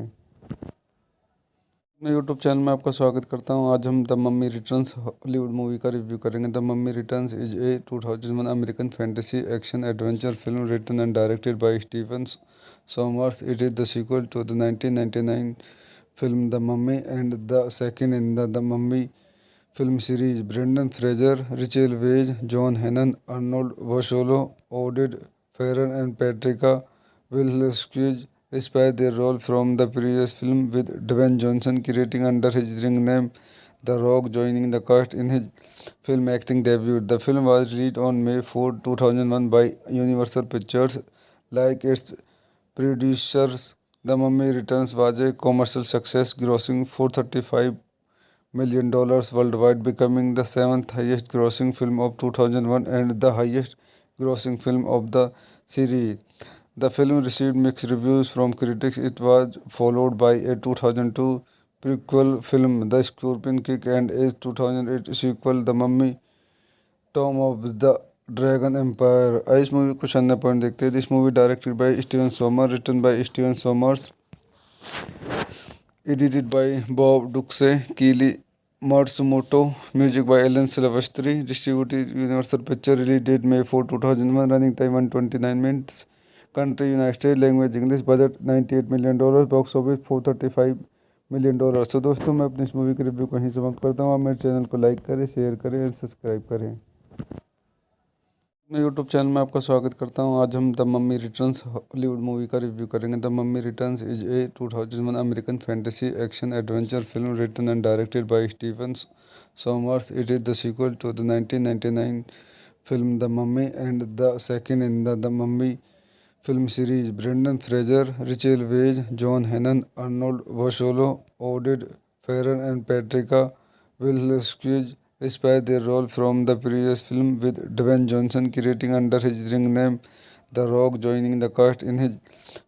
मैं यूट्यूब चैनल में आपका स्वागत करता हूं। आज हम the Mummy Returns Hollywood movie का रिव्यू करेंगे। The Mummy Returns is a 2001 American fantasy action adventure film written and directed by Steven Sommers. It is the sequel to the 1999 film The Mummy and the second in the Mummy film series. Brendan Fraser, Rachel Weisz, John Hannon, Arnold Vosloo, Oded Feron and Patricia Wilskis despite their role from the previous film, with Dwayne Johnson creating under his ring name The Rock joining the cast in his film acting debut. The film was released on May 4, 2001 by Universal Pictures. Like its producers, The Mummy Returns was a commercial success, grossing $435 million worldwide, becoming the seventh highest grossing film of 2001 and the highest grossing film of the series. The film received mixed reviews from critics. It was followed by a 2002 prequel film, The Scorpion King, and a 2008 sequel, The Mummy Tomb of the Dragon Empire. इस movie कुछ अन्य point देखते हैं। This movie directed by Steven Sommer, written by Steven Sommers, edited by Bob Duxe, Keely Matsumoto, music by Alan Silvestri, distributed Universal Pictures, release date May 4, 2001, running time 129 minutes, country United States, language English, budget $98 million, box office $435 million। तो दोस्तों, मैं अपनी इस movie के review को यहीं समाप्त करता हूँ। आप मेरे चैनल को लाइक करें, शेयर करें और सब्सक्राइब करें। मैं यूट्यूब चैनल में आपका स्वागत करता हूं। आज हम the Mummy Returns Hollywood movie का रिव्यू करेंगे। The Mummy Returns is a 2001 American fantasy action adventure film written and directed by Steven Sommers. It is the sequel to the 1999 film The Mummy and the second in the Mummy film series. Brendan Fraser, Rachel Weisz, John Hannon, Arnold Vosloo, Oded Feron and Patricia Wilskis despite their role from the previous film, with Dwayne Johnson creating under his ring name The Rock joining the cast in his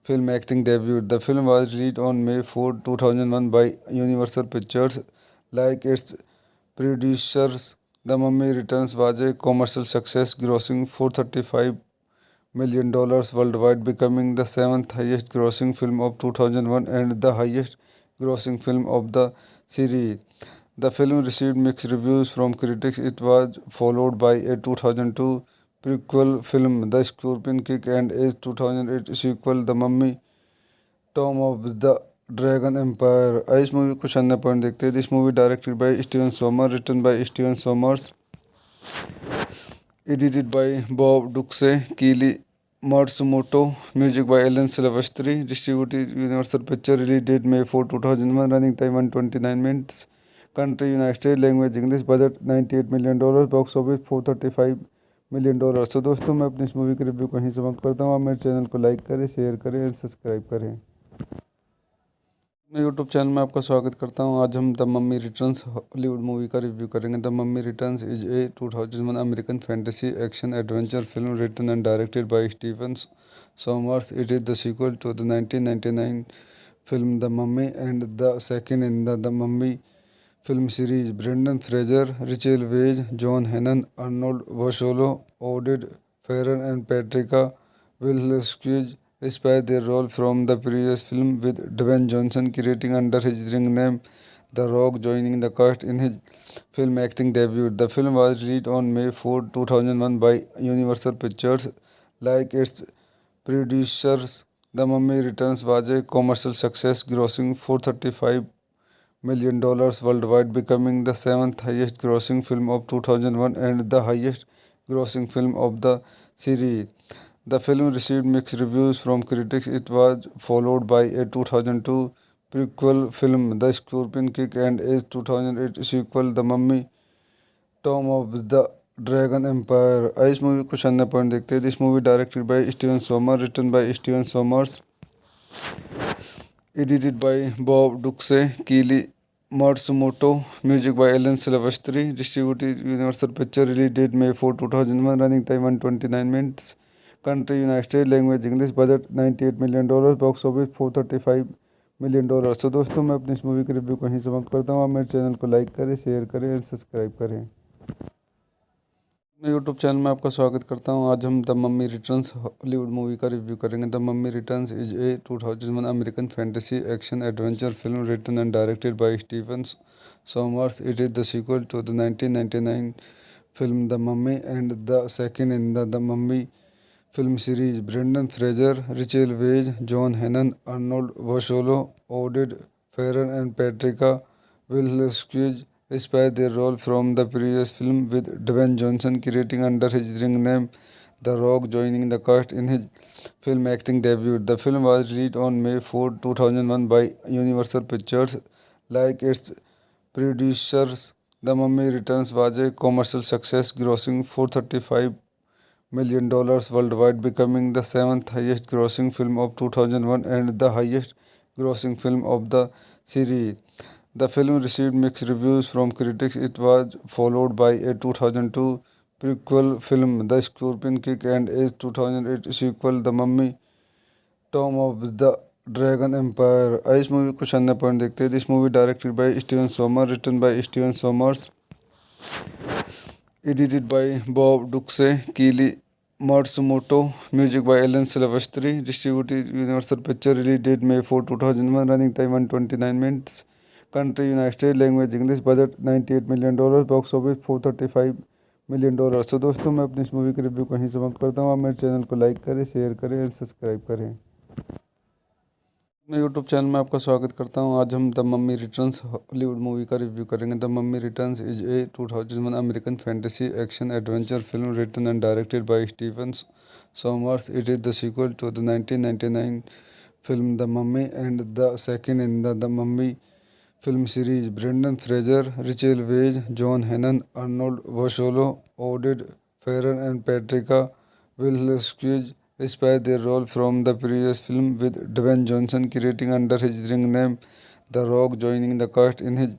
film acting debut. The film was released on May 4, 2001 by Universal Pictures. Like its producers, The Mummy Returns was a commercial success, grossing $435 million worldwide, becoming the seventh highest grossing film of 2001 and the highest grossing film of the series. The film received mixed reviews from critics. It was followed by a 2002 prequel film, The Scorpion King, and a 2008 sequel, The Mummy Tomb of the Dragon Empire. इस movie कुछ अन्य point देखते हैं। This movie directed by Steven Sommer, written by Steven Sommers, edited by Bob Duxe, Keely Matsumoto, music by Alan Silvestri, distributed Universal Pictures, release date May 4, 2001, running time 129 minutes, country United States, language English, budget $98 million, box office $435 million। तो दोस्तों, मैं अपनी इस movie के review को यहीं समाप्त करता हूँ। आप मेरे चैनल को लाइक करें, शेयर करें और सब्सक्राइब करें। मैं यूट्यूब चैनल में आपका स्वागत करता हूं। आज हम the Mummy Returns Hollywood movie का रिव्यू करेंगे। The Mummy Returns is a 2001 American fantasy action adventure film written and directed by Steven Sommers. It is the sequel to the 1999 film The Mummy and the second in the Mummy film series. Brendan Fraser, Rachel Weisz, John Hannon, Arnold Vosloo, Oded Feron and Patricia Wilskis inspired their role from the previous film, with Dwayne Johnson creating under his ring name The Rock joining the cast in his film acting debut. The film was released on May 4, 2001 by Universal Pictures. Like its producers, The Mummy Returns was a commercial success, grossing $435 million worldwide, becoming the seventh highest grossing film of 2001 and the highest grossing film of the series. The film received mixed reviews from critics. It was followed by a 2002 prequel film, The Scorpion King, and a 2008 sequel, The Mummy Tomb of the Dragon Empire. इस movie कुछ अन्य point देखते हैं। This movie directed by Steven Sommer, written by Steven Sommers, edited by Bob Duxe, Keely Matsumoto, music by Alan Silvestri, distributed Universal Pictures, release date May 4, 2001, running time 129 minutes, country United States, language English, budget $98 million, box office $435 million। तो दोस्तों, मैं अपनी इस movie के review कहीं समाप्त करता हूँ। आप मेरे चैनल को लाइक करें, शेयर करें और सब्सक्राइब करें। मैं यूट्यूब चैनल में आपका स्वागत करता हूं। आज हम the Mummy Returns Hollywood movie का रिव्यू करेंगे। The Mummy Returns is a 2001 American fantasy action adventure film written and directed by Steven Sommers. It is the sequel to the 1999 film The Mummy and the second in the Mummy film series. Brendan Fraser, Rachel Weisz, John Hannon, Arnold Vosloo, Oded Feron and Patricia Wilskis inspired their role from the previous film, with Dwayne Johnson creating under his ring name The Rock joining the cast in his film acting debut. The film was released on May 4, 2001 by Universal Pictures. Like its producers, The Mummy Returns was a commercial success, grossing $435 million worldwide, becoming the seventh highest grossing film of 2001 and the highest grossing film of the series. The film received mixed reviews from critics. It was followed by a 2002 prequel film, The Scorpion King, and a 2008 sequel, The Mummy Tomb of the Dragon Empire। इस movie कुछ अन्य point देखते हैं। This movie directed by Steven Sommer, written by Steven Sommers, edited by Bob Duxe, Keely Matsumoto, music by Alan Silvestri, distributed Universal Pictures, release date May 4, 2001, running time 129 minutes, country United States, language English, budget $98 million, box office $435 million। तो दोस्तों, मैं अपनी इस movie के review कहीं समाप्त करता हूँ। आप मेरे चैनल को लाइक करें, शेयर करें और सब्सक्राइब करें। मैं यूट्यूब चैनल में आपका स्वागत करता हूं। आज हम the Mummy Returns Hollywood movie का रिव्यू करेंगे। The Mummy Returns is a 2001 American fantasy action adventure film written and directed by Steven Sommers. It is the sequel to the 1999 film The Mummy and the second in the Mummy film series. Brendan Fraser, Rachel Weisz, John Hannon, Arnold Vosloo, Oded Feron and Patricia Wilskis inspired their role from the previous film, with Dwayne Johnson creating under his ring name The Rock joining the cast in his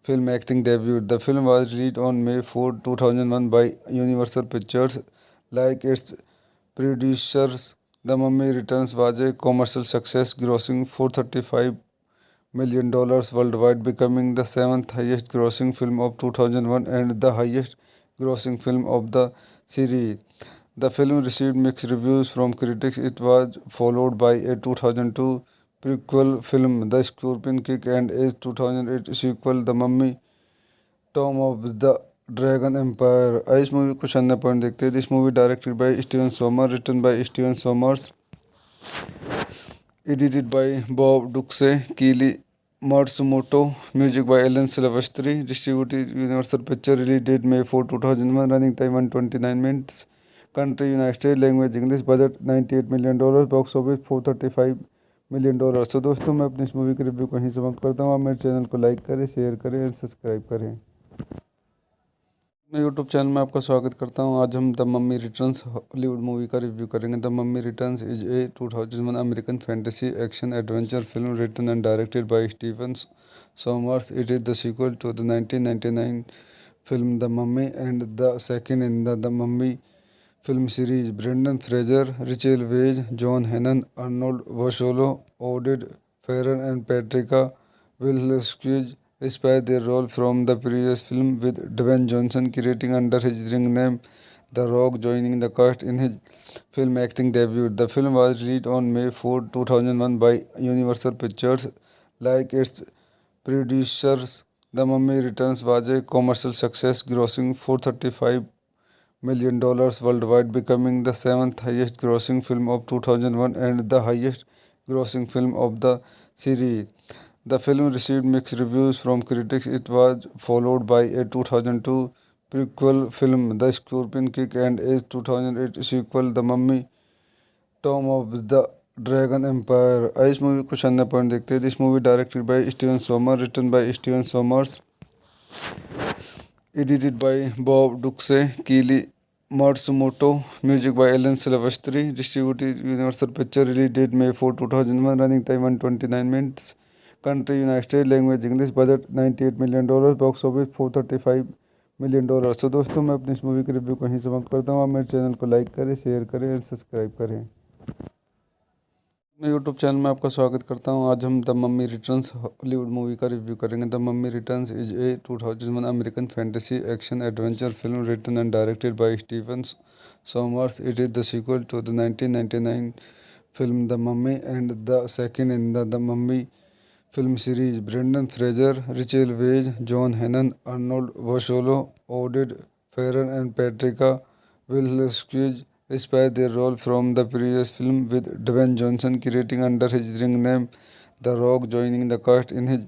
film acting debut. The film was released on May 4, 2001 by Universal Pictures. Like its producers, The Mummy Returns was a commercial success, grossing $435 million worldwide, becoming the seventh highest grossing film of 2001 and the highest grossing film of the series. The film received mixed reviews from critics. It was followed by a 2002 prequel film, The Scorpion King, and a 2008 sequel, The Mummy Tomb of the Dragon Empire। इस movie कुछ अन्य point देखते हैं। This movie directed by Steven Sommer, written by Steven Sommers, edited by Bob Duxe, Keely Matsumoto, music by Alan Silvestri, distributed Universal Pictures, release date May 4, 2001, running time 129 minutes, country United States, language English, budget $98 million, box office $435 million। तो दोस्तों, मैं अपनी इस movie के review कहीं समाप्त करता हूँ। आप मेरे चैनल को लाइक करें, शेयर करें और सब्सक्राइब करें। मैं यूट्यूब चैनल में आपका स्वागत करता हूं। आज हम the Mummy Returns Hollywood movie का रिव्यू करेंगे। The Mummy Returns is a 2001 American fantasy action adventure film written and directed by Steven Sommers. It is the sequel to the 1999 film The Mummy and the second in the Mummy film series. Brendan Fraser, Rachel Weisz, John Hannon, Arnold Vosloo, Oded Feron and Patricia Wilson inspired their role from the previous film, with Dwayne Johnson creating under his ring name The Rock joining the cast in his film acting debut. The film was released on May 4, 2001 by Universal Pictures. Like its producers, The Mummy Returns was a commercial success, grossing $435 million worldwide, becoming the seventh highest grossing film of 2001 and the highest grossing film of the series. The film received mixed reviews from critics. It was followed by a 2002 prequel film, The Scorpion King, and a 2008 sequel, The Mummy Tomb of the Dragon Empire. इस movie कुछ अन्य point देखते हैं। This movie directed by Steven Sommer, written by Steven Sommers, edited by Bob Duxe, Keely Matsumoto, music by Alan Silvestri, distributed Universal Pictures, release date May 4, 2001, running time 129 minutes, country United States, language English, budget $98 million, box office $435 million। तो दोस्तों, मैं अपनी इस movie के review को यहीं समाप्त करता हूँ। आप मेरे चैनल को लाइक करें, शेयर करें और सब्सक्राइब करें। मैं यूट्यूब चैनल में आपका स्वागत करता हूं। आज हम the Mummy Returns Hollywood movie का रिव्यू करेंगे। The Mummy Returns is a 2001 American fantasy action adventure film written and directed by Steven Sommers. It is the sequel to the 1999 film The Mummy and the second in the Mummy film series. Brendan Fraser, Rachel Weisz, John Hannon, Arnold Vosloo, Oded Feron and Patricia Wilson inspired their role from the previous film, with Dwayne Johnson creating under his ring name The Rock joining the cast in his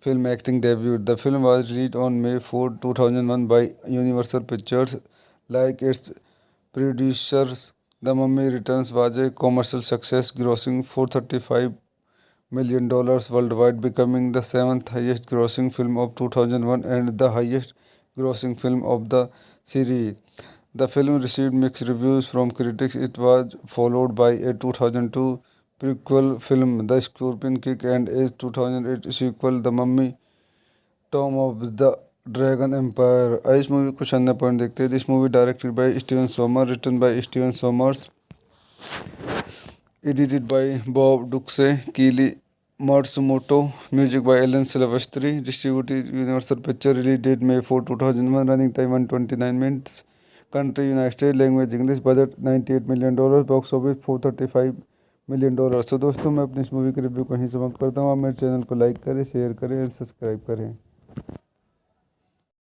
film acting debut. The film was released on May 4, 2001 by Universal Pictures. Like its producers, The Mummy Returns was a commercial success, grossing $435 million worldwide, becoming the seventh highest grossing film of 2001 and the highest grossing film of the series. The film received mixed reviews from critics. It was followed by a 2002 prequel film, The Scorpion King, and a 2008 sequel, The Mummy Tomb of the Dragon Empire। इस movie कुछ अन्य point देखते हैं। This movie directed by Steven Sommer, written by Steven Sommers, edited by Bob Duxe, Keely Matsumoto, music by Alan Silvestri, distributed Universal Pictures, release date May 4, 2001, running time 129 minutes, country United States, language English, budget $98 million, box office $435 million। तो दोस्तों, मैं अपनी इस movie के review को यहीं समाप्त करता हूँ। आप मेरे चैनल को लाइक करें, शेयर करें और सब्सक्राइब करें।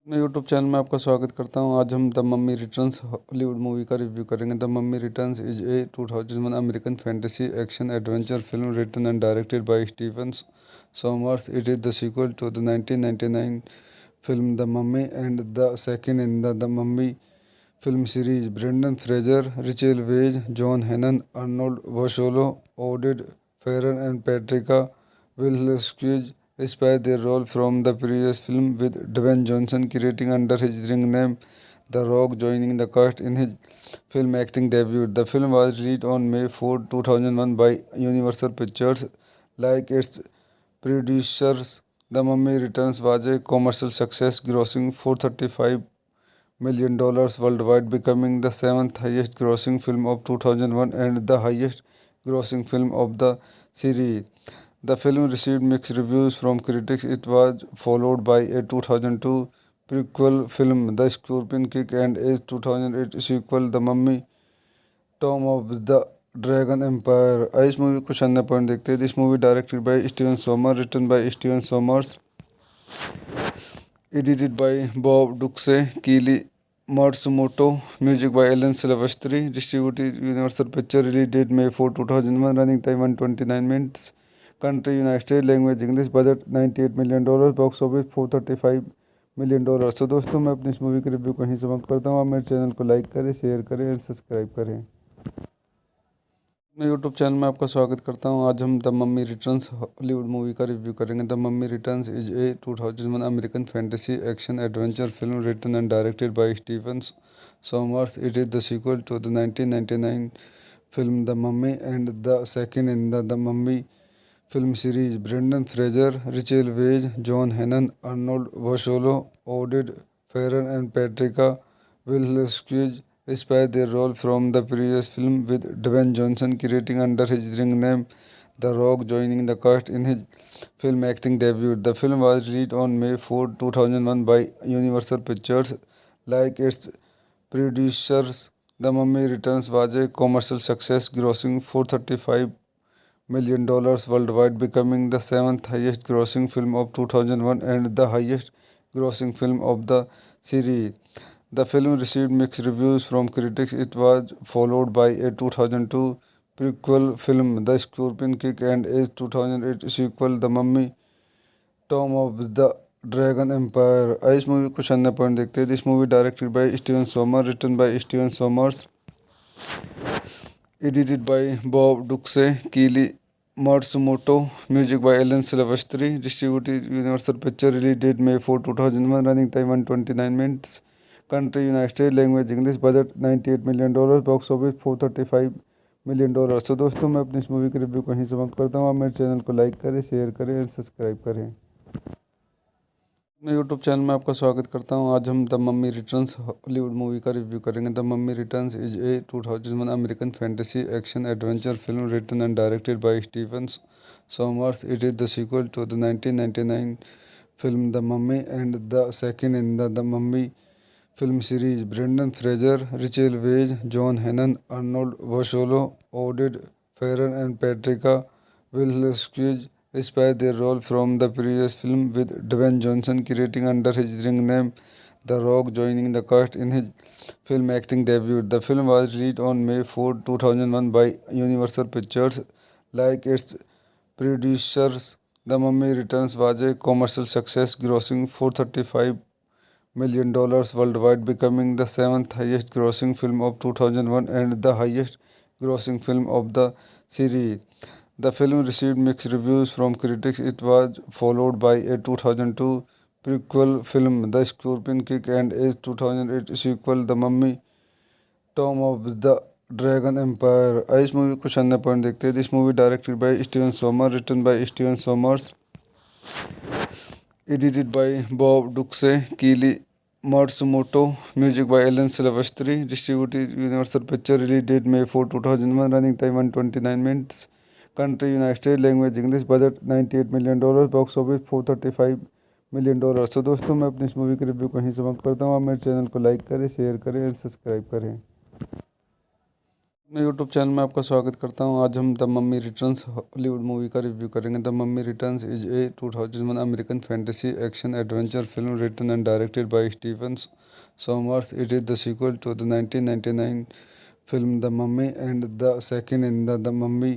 मैं यूट्यूब चैनल में आपका स्वागत करता हूं। आज हम the Mummy Returns Hollywood movie का रिव्यू करेंगे। The Mummy Returns is a 2001 American fantasy action adventure film written and directed by Steven Sommers. It is the sequel to the 1999 film The Mummy and the second in the Mummy film series. Brendan Fraser, Rachel Weisz, John Hannon, Arnold Vosloo, Oded Feron and Patricia Wilson inspired their role from the previous film, with Dwayne Johnson creating under his ring name The Rock joining the cast in his film acting debut. The film was released on May 4, 2001 by Universal Pictures. Like its producers, The Mummy Returns was a commercial success, grossing $435 million worldwide, becoming the seventh highest grossing film of 2001 and the highest grossing film of the series. The film received mixed reviews from critics. It was followed by a 2002 prequel film, The Scorpion King, and a 2008 sequel, The Mummy Tomb of the Dragon Empire। इस movie कुछ अन्य point देखते हैं। This movie directed by Steven Sommer, written by Steven Sommers, edited by Bob Duxe, Keely Matsumoto, music by Alan Silvestri, distributed Universal Pictures, release date May 4, 2001, running time 129 minutes, country United States, language English, budget $98 million, box office $435 million। तो दोस्तों, मैं अपनी इस movie के review को यहीं समाप्त करता हूँ। आप मेरे चैनल को लाइक करें, शेयर करें और सब्सक्राइब करें। मैं यूट्यूब चैनल में आपका स्वागत करता हूं। आज हम the Mummy Returns Hollywood movie का रिव्यू करेंगे। The Mummy Returns is a 2001 American fantasy action adventure film written and directed by Steven Sommers. It is the sequel to the 1999 film The Mummy and the second in the Mummy film series. Brendan Fraser, Rachel Weisz, John Hannon, Arnold Vosloo, Oded Feron and Patricia Wilskis reprise their role from the previous film, with Dwayne Johnson creating under his ring name The Rock joining the cast in his film acting debut. The film was released on May 4, 2001 by Universal Pictures. Like its producers, The Mummy Returns was a commercial success, grossing $435 million worldwide, becoming the seventh highest grossing film of 2001 and the highest grossing film of the series. The film received mixed reviews from critics. It was followed by a 2002 prequel film, The Scorpion King, and a 2008 sequel, The Mummy Tomb of the Dragon Empire. इस movie कुछ अन्य point देखते हैं। This movie directed by Steven Sommer, written by Steven Sommers, edited by Bob Duxe, Keely Matsumoto, music by Alan Silvestri, distributed Universal Pictures, release date May 4, 2001, running time 129 minutes, country United States, language English, budget $98 million, box office $435 million। तो दोस्तों, मैं अपनी इस movie के review को यहीं समाप्त करता हूँ। आप मेरे चैनल को लाइक करें, शेयर करें और सब्सक्राइब करें। मैं यूट्यूब चैनल में आपका स्वागत करता हूं। आज हम the Mummy Returns Hollywood movie का रिव्यू करेंगे। The Mummy Returns is a 2001 American fantasy action adventure film written and directed by Steven Sommers. It is the sequel to the 1999 film The Mummy and the second in the Mummy film series. Brendan Fraser, Rachel Weisz, John Hannon, Arnold Vosloo, Oded Feron and Patricia Wilskis reprise their role from the previous film, with Dwayne Johnson creating under his ring name The Rock joining the cast in his film acting debut. The film was released on May 4, 2001 by Universal Pictures. Like its producers, The Mummy Returns was a commercial success, grossing $435 million worldwide, becoming the seventh highest grossing film of 2001 and the highest grossing film of the series. The film received mixed reviews from critics. It was followed by a 2002 prequel film, The Scorpion King, and a 2008 sequel, The Mummy Tomb of the Dragon Empire. इस movie कुछ अन्य point देखते हैं। This movie directed by Steven Sommer, written by Steven Sommers, edited by Bob Duxe, Keely Matsumoto, music by Alan Silvestri, distributed Universal Pictures, release date May 4, 2001, running time 129 minutes, country United States, language English, budget $98 million, box office $435 million। तो दोस्तों, मैं अपनी इस movie के review को यहीं समाप्त करता हूँ। आप मेरे चैनल को लाइक करें, शेयर करें और सब्सक्राइब करें। मैं यूट्यूब चैनल में आपका स्वागत करता हूं। आज हम the Mummy Returns Hollywood movie का रिव्यू करेंगे। The Mummy Returns is a 2001 American fantasy action adventure film written and directed by Steven Sommers. It is the sequel to the 1999 film The Mummy and the second in the Mummy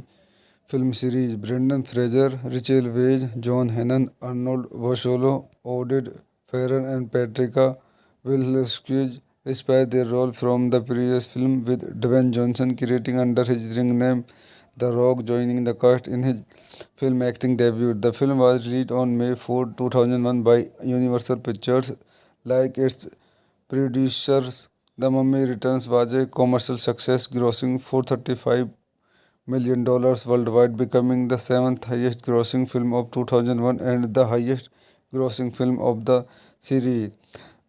film series. Brendan Fraser, Rachel Weisz, John Hannon, Arnold Vosloo, Oded Feron and Patricia Wilskis reprise their role from the previous film, with Dwayne Johnson creating under his ring name The Rock joining the cast in his film acting debut. The film was released on May 4, 2001 by Universal Pictures. Like its producers, The Mummy Returns was a commercial success, grossing $435 million worldwide, becoming the seventh highest grossing film of 2001 and the highest grossing film of the series.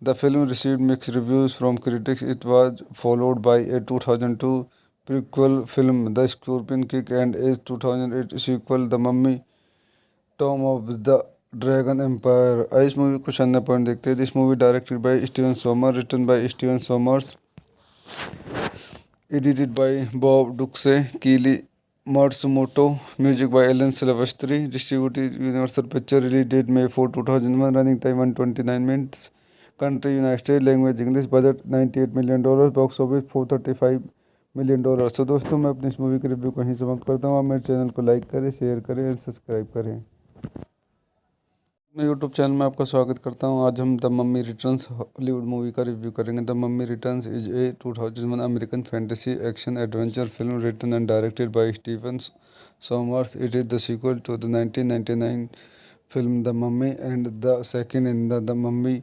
The film received mixed reviews from critics. It was followed by a 2002 prequel film, The Scorpion King, and a 2008 sequel, The Mummy Tomb of the Dragon Empire. इस movie कुछ अन्य point देखते हैं। This movie directed by Steven Sommer, written by Steven Sommers, edited by Bob Duxe, Keely Matsumoto, music by Alan Silvestri, distributed Universal Pictures, release date May 4, 2001, running time 129 minutes, country United States, language English, budget $98 million, box office $435 million। तो दोस्तों, मैं अपनी इस movie के review को यहीं समाप्त करता हूँ। आप मेरे चैनल को लाइक करें, शेयर करें और सब्सक्राइब करें। मैं यूट्यूब चैनल में आपका स्वागत करता हूं। आज हम the Mummy Returns Hollywood movie का रिव्यू करेंगे। The Mummy Returns is a 2001 American fantasy action adventure film written and directed by Steven Sommers. It is the sequel to the 1999 film The Mummy and the second in the Mummy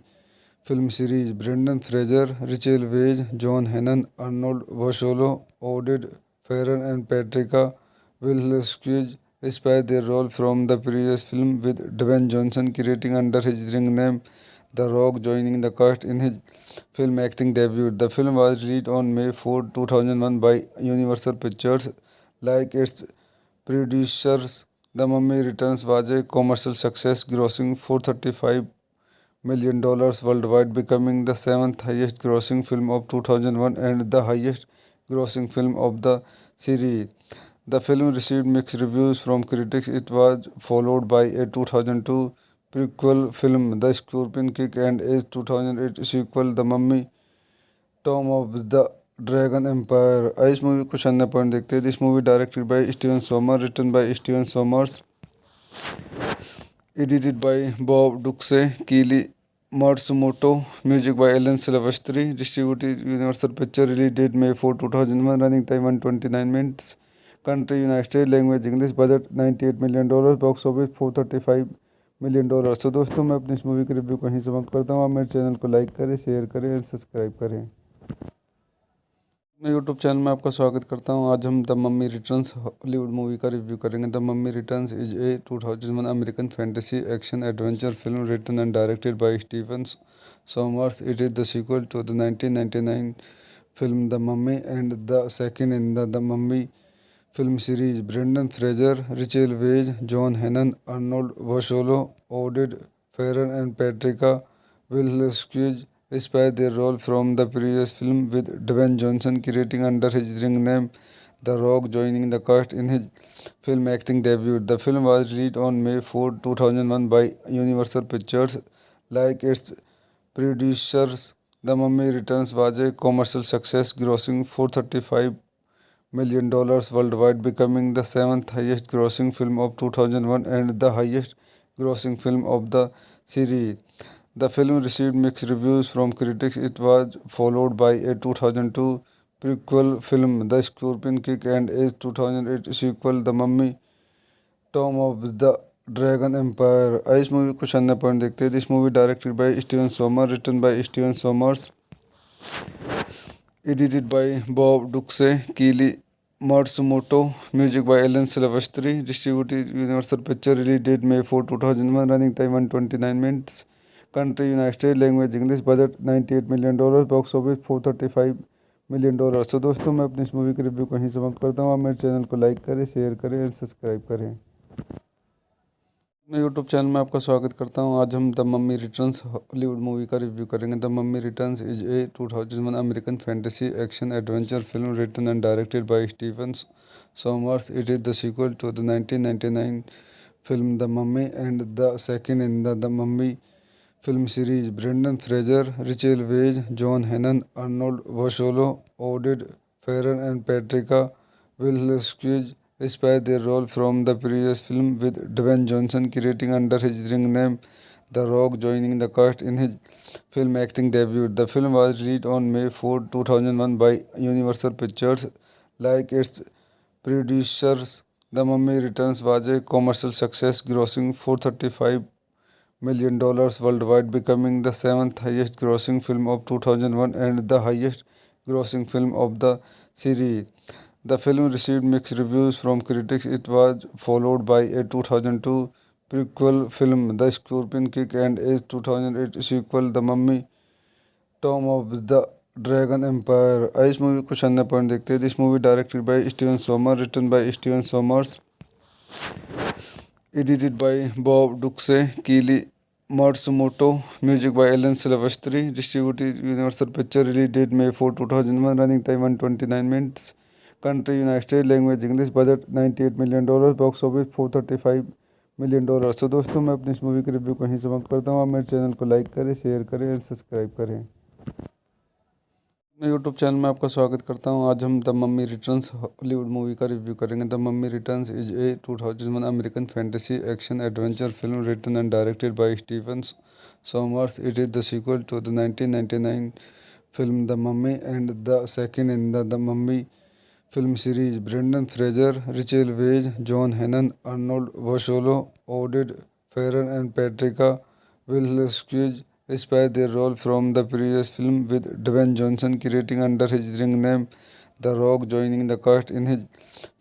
film series. Brendan Fraser, Rachel Weisz, John Hannon, Arnold Vosloo, Oded Feron and Patricia Wilskis inspired their role from the previous film, with Dwayne Johnson creating under his ring name The Rock joining the cast in his film acting debut. The film was released on May 4, 2001 by Universal Pictures. Like its producers, The Mummy Returns was a commercial success, grossing $435 million worldwide, becoming the seventh highest grossing film of 2001 and the highest grossing film of the series. The film received mixed reviews from critics. It was followed by a 2002 prequel film, The Scorpion King, and a 2008 sequel, The Mummy Tomb of the Dragon Empire. इस movie कुछ अन्य point देखते हैं। This movie directed by Steven Sommer, written by Steven Sommers, edited by Bob Duxe, Keely Matsumoto, music by Alan Silvestri, distributed Universal Pictures, release date May 4, 2001, running time 129 minutes, country United States, language English, budget $98 million, box office $435 million। तो दोस्तों, मैं अपनी इस movie के review कहीं समाप्त करता हूँ। आप मेरे चैनल को लाइक करें, शेयर करें और सब्सक्राइब करें। मैं यूट्यूब चैनल में आपका स्वागत करता हूं। आज हम the Mummy Returns Hollywood movie का रिव्यू करेंगे। The Mummy Returns is a 2001 American fantasy action adventure film written and directed by Steven Sommers. It is the sequel to the 1999 film The Mummy and the second in the Mummy film series. Brendan Fraser, Rachel Weisz, John Hannon, Arnold Vosloo, Oded Feron and Patricia Wilskis inspired their role from the previous film, with Dwayne Johnson creating under his ring name The Rock joining the cast in his film acting debut. The film was released on May 4, 2001 by Universal Pictures. Like its producers, The Mummy Returns was a commercial success, grossing $435 million worldwide, becoming the seventh highest grossing film of 2001 and the highest grossing film of the series. The film received mixed reviews from critics. It was followed by a 2002 prequel film, The Scorpion King, and a 2008 sequel, The Mummy Tomb of the Dragon Empire। इस movie कुछ अन्य point देखते हैं। This movie directed by Steven Sommer, written by Steven Sommers, edited by Bob Duxe, Keely Matsumoto, music by Alan Silvestri, distributed Universal Pictures, release date May 4, 2001, running time 129 minutes, country United States, language English, budget $98 million, box office $435 million। तो दोस्तों, मैं अपनी इस movie के review कहीं समाप्त करता हूँ। आप मेरे चैनल को लाइक करें, शेयर करें और सब्सक्राइब करें। मैं यूट्यूब चैनल में आपका स्वागत करता हूं। आज हम the Mummy Returns Hollywood movie का रिव्यू करेंगे। The Mummy Returns is a 2001 American fantasy action adventure film written and directed by Steven Sommers. It is the sequel to the 1999 film The Mummy and the second in the Mummy film series. Brendan Fraser, Rachel Weisz, John Hannon, Arnold Vosloo, Oded Feron and Patricia Wilskis inspired their role from the previous film, with Dwayne Johnson creating under his ring name The Rock joining the cast in his film acting debut. The film was released on May 4, 2001 by Universal Pictures. Like its producers, The Mummy Returns was a commercial success, grossing $435 million worldwide, becoming the seventh highest grossing film of 2001 and the highest grossing film of the series. The film received mixed reviews from critics. It was followed by a 2002 prequel film, The Scorpion King, and a 2008 sequel, The Mummy Tomb of the Dragon Empire। इस movie कुछ अन्य point देखते हैं। This movie directed by Steven Sommer, written by Steven Sommers, edited by Bob Duxe, Keely Matsumoto, music by Alan Silvestri, distributed Universal Pictures, release date May 4, 2001, running time 129 minutes, country United States, language English, budget $98 million, box office $435 million। तो दोस्तों, मैं अपनी इस movie के review कहीं समाप्त करता हूँ। आप मेरे चैनल को लाइक करें, शेयर करें और सब्सक्राइब करें। मैं यूट्यूब चैनल में आपका स्वागत करता हूं। आज हम the Mummy Returns Hollywood movie का रिव्यू करेंगे। The Mummy Returns is a 2001 American fantasy action adventure film written and directed by Steven Sommers. It is the sequel to the 1999 film The Mummy and the second in the Mummy film series. Brendan Fraser, Rachel Weisz, John Hannon, Arnold Vosloo, Oded Feron and Patricia Wilskis reprise their role from the previous film, with Dwayne Johnson creating under his ring name The Rock joining the cast in his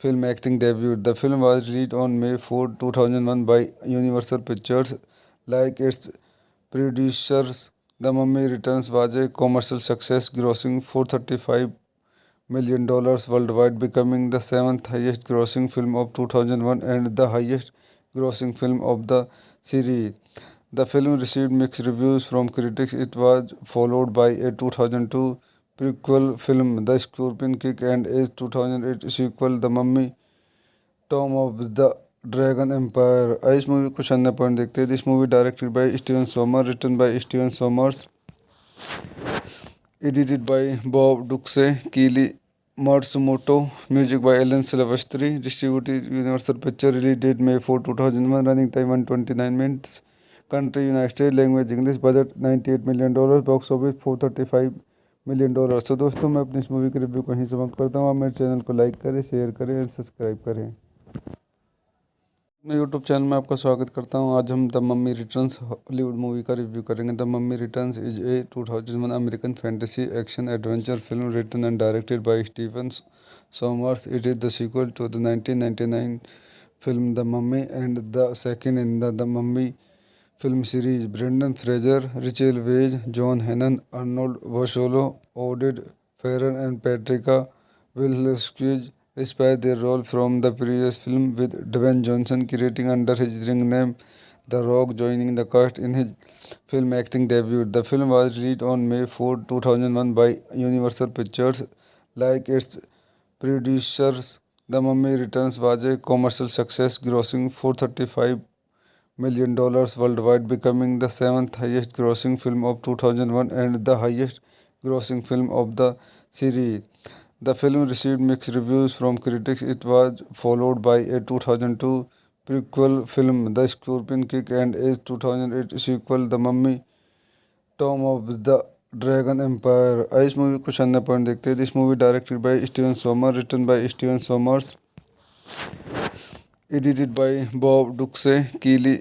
film acting debut. The film was released on May 4, 2001 by Universal Pictures. Like its producers, The Mummy Returns was a commercial success, grossing $435 million worldwide, becoming the seventh highest grossing film of 2001 and the highest grossing film of the series. The film received mixed reviews from critics. It was followed by a 2002 prequel film, The Scorpion King, and a 2008 sequel, The Mummy Tomb of the Dragon Empire. इस movie को कुछ अन्य point देखते हैं। This movie directed by Steven Sommer, written by Steven Sommers, edited by Bob Duxe, Keely Matsumoto, music by Alan Silvestri, distributed Universal Pictures, release date May 4, 2001, running time 129 minutes, country United States, language English, budget $98 million, box office $435 million। तो दोस्तों, मैं अपनी इस movie के review को यहीं समाप्त करता हूँ। आप मेरे चैनल को लाइक करें, शेयर करें और सब्सक्राइब करें। मैं यूट्यूब चैनल में आपका स्वागत करता हूं। आज हम the Mummy Returns Hollywood movie का रिव्यू करेंगे। The Mummy Returns is a 2001 American fantasy action adventure film written and directed by Steven Sommers. It is the sequel to the 1999 film The Mummy and the second in the Mummy film series. Brendan Fraser, Rachel Weisz, John Hannon, Arnold Vosloo, Oded Feron and Patricia Wilskis reprise their role from the previous film, with Dwayne Johnson creating under his ring name The Rock joining the cast in his film acting debut. The film was released on May 4, 2001 by Universal Pictures. Like its producers, The Mummy Returns was a commercial success, grossing $435 million worldwide, becoming the seventh highest grossing film of 2001 and the highest grossing film of the series. The film received mixed reviews from critics. It was followed by a 2002 prequel film, The Scorpion King, and a 2008 sequel, The Mummy Tomb of the Dragon Empire. इस movie को कुछ अन्य point देखते हैं। This movie directed by Steven Sommer, written by Steven Sommers, edited by Bob Duxe, Keely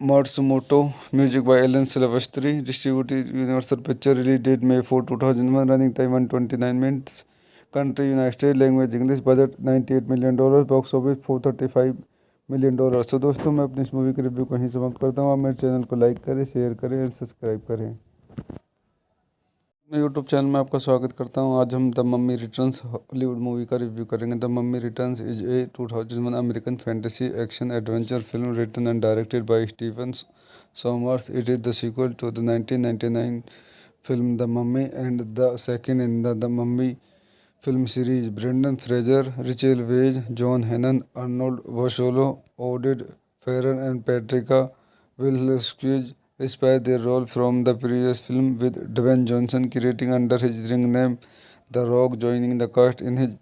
Matsumoto, music by Alan Silvestri, distributed Universal Pictures, release date May 4, 2001, running time 129 minutes, country United States, language English, budget $98 million, box office $435 million। तो दोस्तों, मैं अपनी इस movie के review को यहीं समाप्त करता हूँ। आप मेरे चैनल को लाइक करें, शेयर करें और सब्सक्राइब करें। मैं यूट्यूब चैनल में आपका स्वागत करता हूं। आज हम the Mummy Returns Hollywood movie का रिव्यू करेंगे। The Mummy Returns is a 2001 American fantasy action adventure film written and directed by Steven Sommers. It is the sequel to the 1999 film The Mummy and the second in the Mummy film series. Brendan Fraser, Rachel Weisz, John Hannon, Arnold Vosloo, Oded Feron and Patricia Wilskis reprise their role from the previous film, with Dwayne Johnson creating under his ring name The Rock joining the cast in his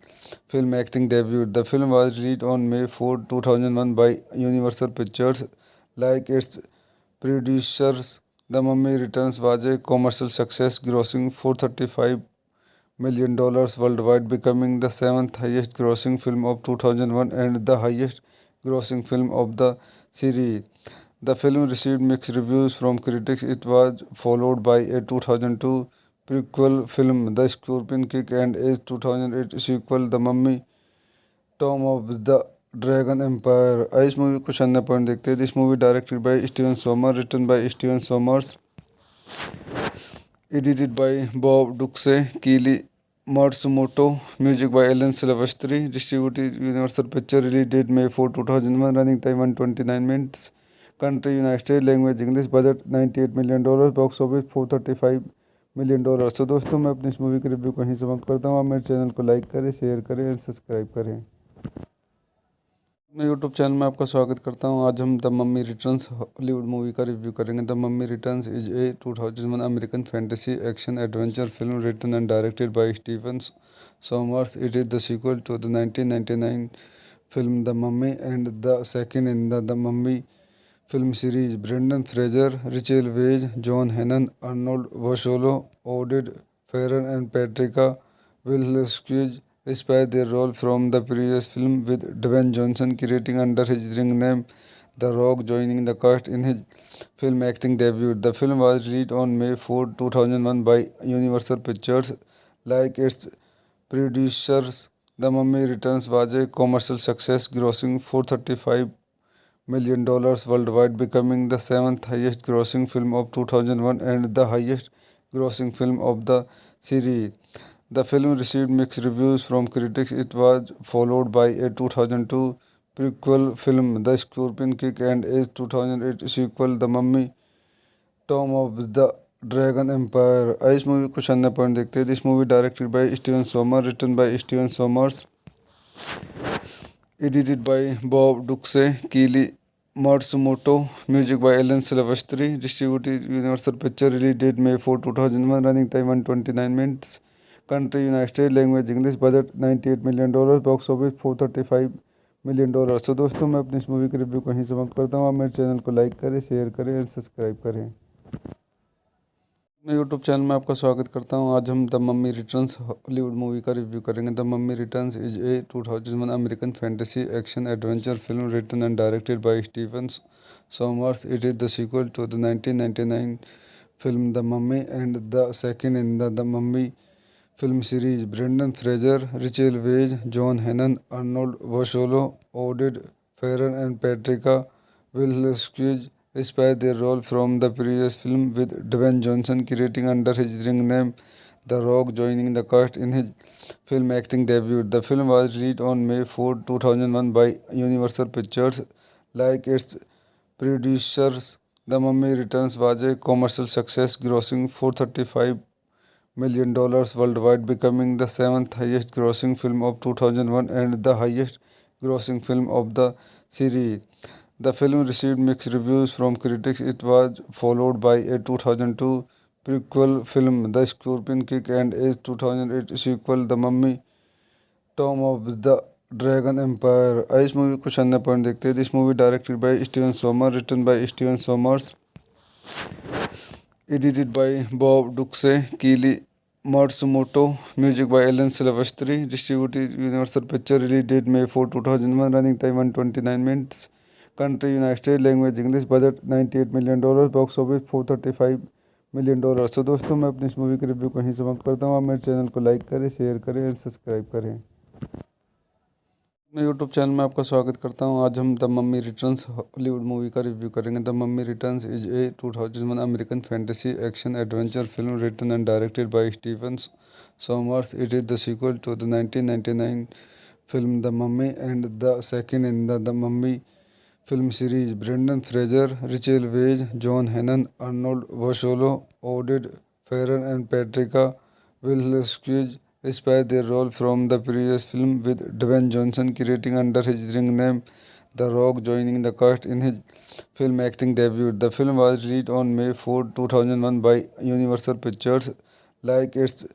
film acting debut. The film was released on May 4, 2001 by Universal Pictures. Like its producers, The Mummy Returns was a commercial success, grossing $435 million worldwide, becoming the seventh highest grossing film of 2001 and the highest grossing film of the series. The film received mixed reviews from critics. It was followed by a 2002 prequel film, The Scorpion King, and a 2008 sequel, The Mummy Tomb of the Dragon Empire. इस movie को कुछ अन्य point देखते हैं। This movie directed by Steven Sommer, written by Steven Sommers, edited by Bob Duxe, Keely Matsumoto, music by Alan Silvestri, distributed Universal Pictures, release date May 4, 2001, running time 129 minutes, country United States, language English, budget $98 million, box office $435 million। तो दोस्तों, मैं अपनी इस movie के review को यहीं समाप्त करता हूँ। आप मेरे चैनल को लाइक करें, शेयर करें और सब्सक्राइब करें। मैं यूट्यूब चैनल में आपका स्वागत करता हूं। आज हम the Mummy Returns Hollywood movie का रिव्यू करेंगे। The Mummy Returns is a 2001 American fantasy action adventure film written and directed by Steven Sommers. It is the sequel to the 1999 film The Mummy and the second in the Mummy film series. Brendan Fraser, Rachel Weisz, John Hannon, Arnold Vosloo, Oded Feron and Patricia Wilskis inspired their role from the previous film, with Dwayne Johnson creating under his ring name The Rock joining the cast in his film acting debut. The film was released on May 4, 2001 by Universal Pictures. Like its producers, The Mummy Returns was a commercial success, grossing $435 million worldwide, becoming the seventh highest grossing film of 2001 and the highest grossing film of the series. The film received mixed reviews from critics. It was followed by a 2002 prequel film, The Scorpion King, and a 2008 sequel, The Mummy Tomb of the Dragon Empire. इस movie को कुछ अन्य point देखते हैं। This movie directed by Steven Sommer, written by Steven Sommers, edited by Bob Ducsay, Kelly Matsumoto, music by Alan Silvestri, distributed Universal picture, release date May 4, 2001, running time 129 minutes, country United State, language English, budget $98 million, box office $435 million. तो दोस्तों, मैं अपनी इस movie के review कहीं समाप्त करता हूँ। आप मेरे चैनल को लाइक करें, शेयर करें और सब्सक्राइब करें। मैं यूट्यूब चैनल में आपका स्वागत करता हूं। आज हम the Mummy Returns Hollywood movie का रिव्यू करेंगे। The Mummy Returns is a 2001 American fantasy action adventure film written and directed by Steven Sommers. It is the sequel to the 1999 film The Mummy and the second in the Mummy film series. Brendan Fraser, Rachel Weisz, John Hannon, Arnold Vosloo, Oded Feron and Patricia Wilskis inspired their role from the previous film, with Dwayne Johnson creating under his ring name The Rock joining the cast in his film acting debut. The film was released on May 4, 2001 by Universal Pictures. Like its producers, The Mummy Returns was a commercial success, grossing $435 million worldwide, becoming the seventh highest grossing film of 2001 and the highest grossing film of the series. The film received mixed reviews from critics. It was followed by a 2002 prequel film, The Scorpion King, and a 2008 sequel, The Mummy Tomb of the Dragon Empire. इस movie को कुछ अन्य point देखते हैं। This movie directed by Steven Sommer, written by Steven Sommers, edited by Bob Ducsay, Kelly Matsumoto, music by Alan Silvestri, distributed Universal picture, release date May 4, 2001, running time 129 minutes, country United State, language English, budget $98 million, box office $435 million. तो दोस्तों, मैं अपनी इस movie के review कहीं समाप्त करता हूँ। आप मेरे चैनल को लाइक करें, शेयर करें और सब्सक्राइब करें। मैं यूट्यूब चैनल में आपका स्वागत करता हूं। आज हम the Mummy Returns Hollywood movie का रिव्यू करेंगे। The Mummy Returns is a 2001 American fantasy action adventure film written and directed by Steven Sommers. It is the sequel to the 1999 film The Mummy and the second in the Mummy film series. Brendan Fraser, Rachel Weisz, John Hannon, Arnold Vosloo, Oded Feron and Patricia Wilskis inspired their role from the previous film, with Dwayne Johnson creating under his ring name The Rock joining the cast in his film acting debut. The film was released on May 4, 2001 by Universal Pictures. Like its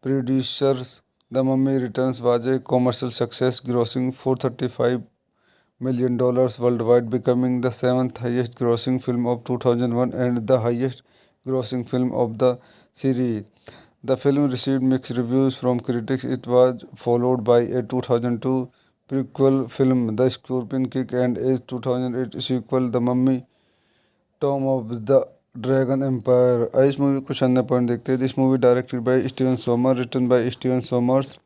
producers, The Mummy Returns was a commercial success, grossing $435 million worldwide, becoming the seventh highest grossing film of 2001 and the highest grossing film of the series. The film received mixed reviews from critics. It was followed by a 2002 prequel film, The Scorpion King, and a 2008 sequel, The Mummy Tomb of the Dragon Empire. इस movie को कुछ अन्य point देखते हैं। This movie directed by Steven Sommer, written by Steven Sommers,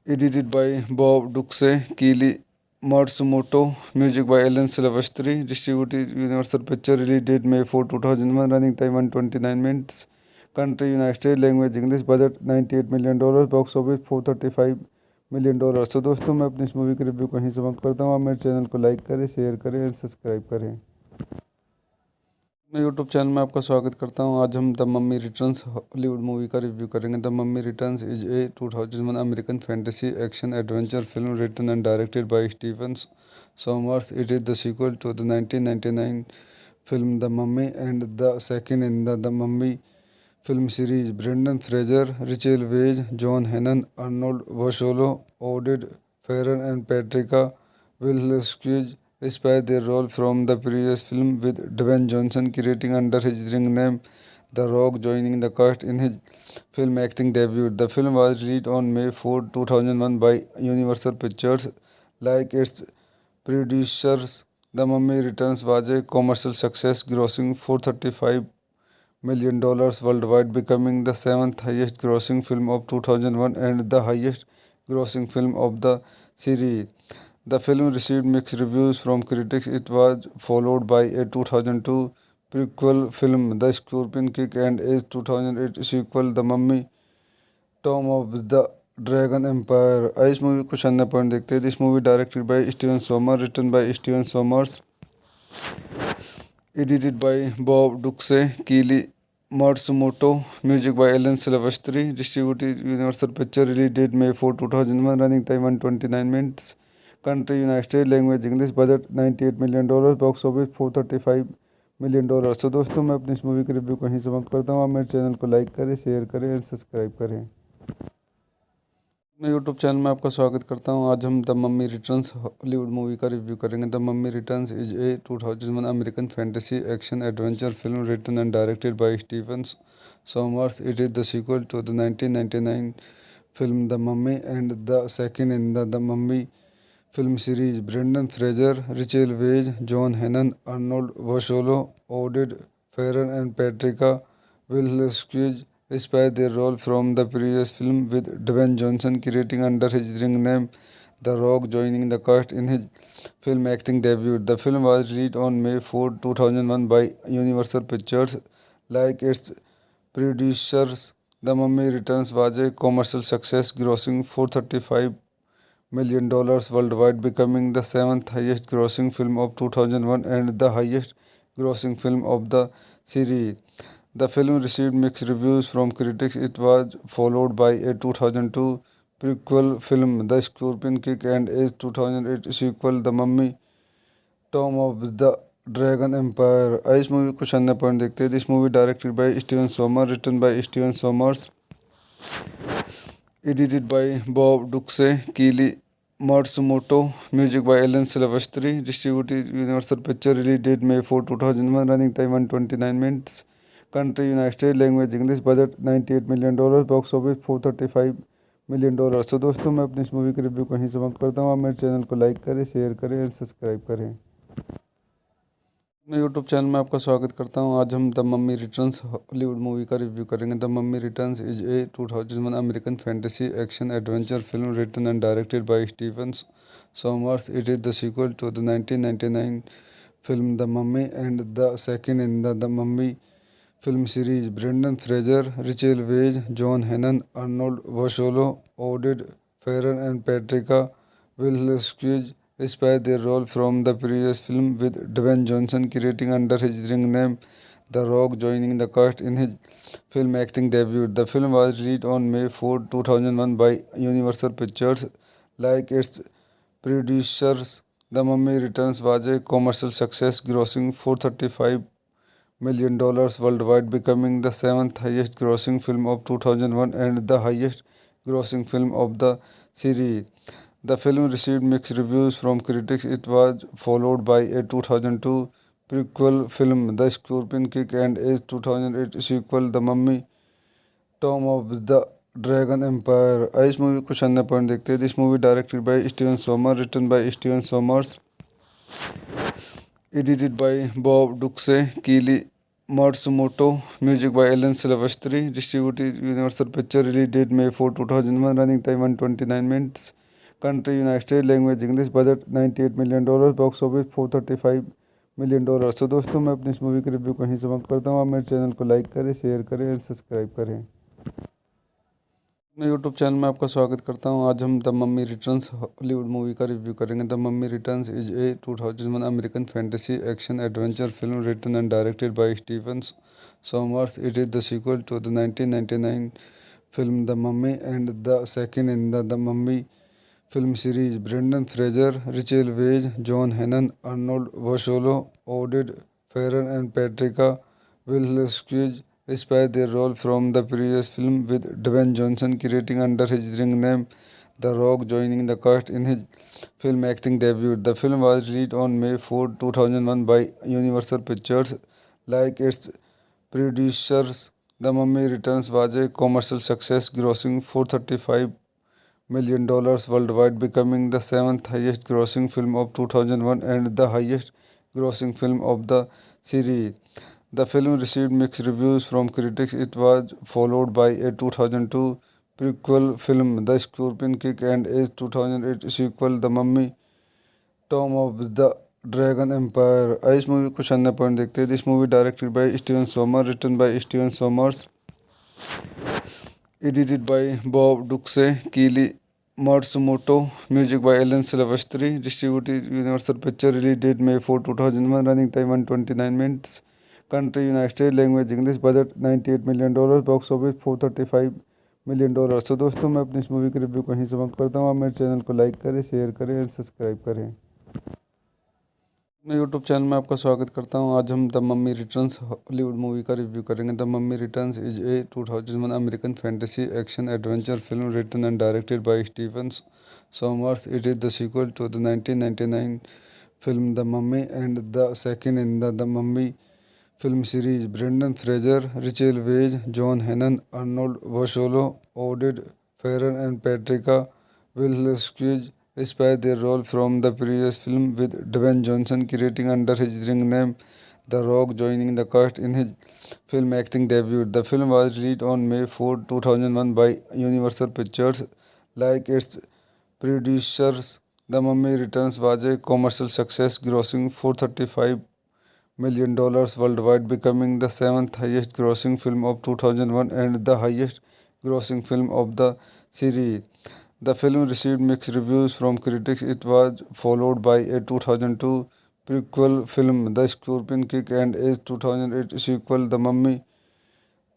edited by Bob Ducsay, Kelly Matsumoto, music by Alan Silvestri, distributed Universal picture, release date May 4, 2001, running time 129 minutes, country United State, language English, budget $98 million, box office $435 million. तो दोस्तों, मैं अपनी इस movie के review कहीं समाप्त करता हूँ। आप मेरे चैनल को लाइक करें, शेयर करें और सब्सक्राइब करें। मैं यूट्यूब चैनल में आपका स्वागत करता हूं। आज हम the Mummy Returns Hollywood movie का रिव्यू करेंगे। The Mummy Returns is a 2001 American fantasy action adventure film written and directed by Steven Sommers. It is the sequel to the 1999 film The Mummy and the second in the Mummy film series. Brendan Fraser, Rachel Weisz, John Hannon, Arnold Vosloo, Oded Feron and Patricia Wilskis inspired their role from the previous film, with Dwayne Johnson creating under his ring name The Rock joining the cast in his film acting debut. The film was released on May 4, 2001 by Universal Pictures. Like its producers, The Mummy Returns was a commercial success, grossing $435 million worldwide, becoming the seventh highest grossing film of 2001 and the highest grossing film of the series. The film received mixed reviews from critics. It was followed by a 2002 prequel film, The Scorpion King, and a 2008 sequel, The Mummy Tomb of the Dragon Empire. इस movie कुछ अन्य point देखते हैं। This movie directed by Steven Sommer, written by Steven Sommers, edited by Bob Duxe, Keely Matsumoto, music by Alan Silvestri, distributed Universal Pictures, release date May 4, 2001, running time 129 minutes, country United States, language English, budget $98 million, box office $435 million। तो दोस्तों, मैं अपनी इस movie के review को यहीं समाप्त करता हूँ। आप मेरे चैनल को लाइक करें, शेयर करें और सब्सक्राइब करें। मैं यूट्यूब चैनल में आपका स्वागत करता हूं। आज हम the Mummy Returns Hollywood movie का रिव्यू करेंगे। The Mummy Returns is a 2001 American fantasy action adventure film written and directed by Steven Sommers. It is the sequel to the 1999 film The Mummy and the second in the Mummy film series. Brendan Fraser, Rachel Weisz, John Hannon, Arnold Vosloo, Oded Feron and Patricia Wilskis inspired their role from the previous film, with Dwayne Johnson creating under his ring name The Rock joining the cast in his film acting debut. The film was released on May 4, 2001 by Universal Pictures. Like its producers, The Mummy Returns was a commercial success, grossing $435 million worldwide, becoming the seventh highest grossing film of 2001 and the highest grossing film of the series. The film received mixed reviews from critics. It was followed by a 2002 prequel film, The Scorpion King, and a 2008 sequel, The Mummy Tomb of the Dragon Empire। इस movie कुछ अन्य point देखते हैं। This movie directed by Steven Sommer, written by Steven Sommers, edited by Bob Duxe, Keely Matsumoto, music by Alan Silvestri, distributed Universal Pictures, release date May 4, 2001, running time 129 minutes, country United States, language English, budget $98 million, box office $435 million। तो दोस्तों, मैं अपनी इस movie के review को यहीं समाप्त करता हूँ। आप मेरे चैनल को लाइक करें, शेयर करें और सब्सक्राइब करें। मैं यूट्यूब चैनल में आपका स्वागत करता हूं। आज हम the Mummy Returns Hollywood movie का रिव्यू करेंगे। The Mummy Returns is a 2001 American fantasy action adventure film written and directed by Steven Sommers. It is the sequel to the 1999 film The Mummy and the second in the Mummy film series. Brendan Fraser, Rachel Weisz, John Hannon, Arnold Vosloo, Oded Feron and Patricia Wilskis inspired their role from the previous film, with Dwayne Johnson creating under his ring name The Rock joining the cast in his film acting debut. The film was released on May 4, 2001 by Universal Pictures. Like its producers, The Mummy Returns was a commercial success, grossing $435 million worldwide, becoming the seventh highest grossing film of 2001 and the highest grossing film of the series. The film received mixed reviews from critics. It was followed by a 2002 prequel film, The Scorpion King, and a 2008 sequel, The Mummy Tomb of the Dragon Empire. इस movie कुछ अन्य point देखते हैं। This movie directed by Steven Sommer, written by Steven Sommers, edited by Bob Duxe, Keely Matsumoto, music by Alan Silvestri, distributed Universal Pictures, release date May 4, 2001, running time 129 minutes, country United States, language English, budget $98 million, box office $435 million। तो दोस्तों, मैं अपनी इस movie के review को यहीं समाप्त करता हूँ। आप मेरे चैनल को लाइक करें, शेयर करें और सब्सक्राइब करें। मैं यूट्यूब चैनल में आपका स्वागत करता हूं। आज हम the Mummy Returns Hollywood movie का रिव्यू करेंगे। The Mummy Returns is a 2001 American fantasy action adventure film written and directed by Steven Sommers. It is the sequel to the 1999 film The Mummy and the second in the Mummy film series. Brendan Fraser, Rachel Weisz, John Hannon, Arnold Vosloo, Oded Feron and Patricia Wilskis reprise their role from the previous film, with Dwayne Johnson creating under his ring name The Rock joining the cast in his film acting debut. The film was released on May 4, 2001 by Universal Pictures. Like its producers, The Mummy Returns was a commercial success, grossing $435 million worldwide, becoming the seventh highest grossing film of 2001 and the highest grossing film of the series. The film received mixed reviews from critics. It was followed by a 2002 prequel film, The Scorpion King, and a 2008 sequel, The Mummy Tomb of the Dragon Empire. इस movie को अन्य point देखते हैं। This movie directed by Steven Sommer, written by Steven Sommers, edited by Bob Duxe, Keely Matsumoto, music by Alan Silvestri, distributed Universal Pictures, release date May 4, 2001, running time 129 minutes, country United States, language English, budget $98 million, box office $435 million। तो दोस्तों, मैं अपनी इस movie के review को यहीं समाप्त करता हूँ। आप मेरे चैनल को लाइक करें, शेयर करें और सब्सक्राइब करें। मैं यूट्यूब चैनल में आपका स्वागत करता हूं। आज हम the Mummy Returns Hollywood movie का रिव्यू करेंगे। The Mummy Returns is a 2001 American fantasy action adventure film written and directed by Steven Sommers. It is the sequel to the 1999 film The Mummy and the second in the Mummy film series. Brendan Fraser, Rachel Weisz, John Hannon, Arnold Vosloo, Oded Feron and Patricia Wilskis reprise their role from the previous film, with Dwayne Johnson creating under his ring name The Rock joining the cast in his film acting debut. The film was released on May 4, 2001 by Universal Pictures. Like its producers, The Mummy Returns was a commercial success, grossing $435 million worldwide, becoming the seventh highest grossing film of 2001 and the highest grossing film of the series. The film received mixed reviews from critics. It was followed by a 2002 prequel film, The Scorpion King, and a 2008 sequel, The Mummy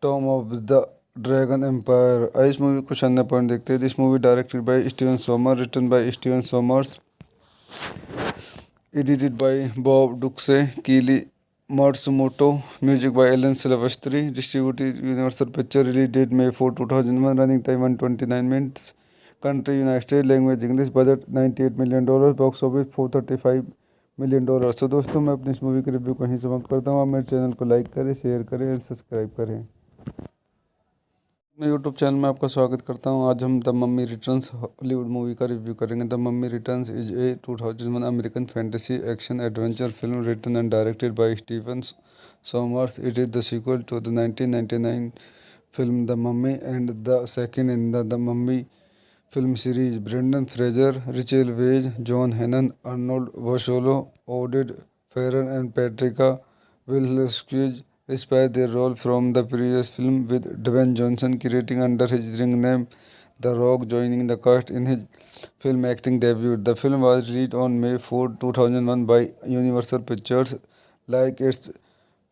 Tomb of the Dragon Empire. इस movie को अन्य point देखते हैं। This movie directed by Steven Sommer, written by Steven Sommers, edited by Bob Duxe, Keely Matsumoto, music by Alan Silvestri, distributed Universal Pictures, release date May 4, 2001, running time 129 minutes, country United States, language English, budget $98 million, box office $435 million। तो दोस्तों, मैं अपनी इस movie के review को यहीं समाप्त करता हूँ। आप मेरे चैनल को लाइक करें, शेयर करें और सब्सक्राइब करें। मैं यूट्यूब चैनल में आपका स्वागत करता हूं। आज हम the Mummy Returns Hollywood movie का रिव्यू करेंगे। The Mummy Returns is a 2001 American fantasy action adventure film written and directed by Steven Sommers. It is the sequel to the 1999 film The Mummy and the second in the Mummy film series. Brendan Fraser, Rachel Weisz, John Hannon, Arnold Vosloo, Oded Feron and Patricia Wilskis reprise their role from the previous film, with Dwayne Johnson creating under his ring name The Rock joining the cast in his film acting debut. The film was released on May 4, 2001 by Universal Pictures. Like its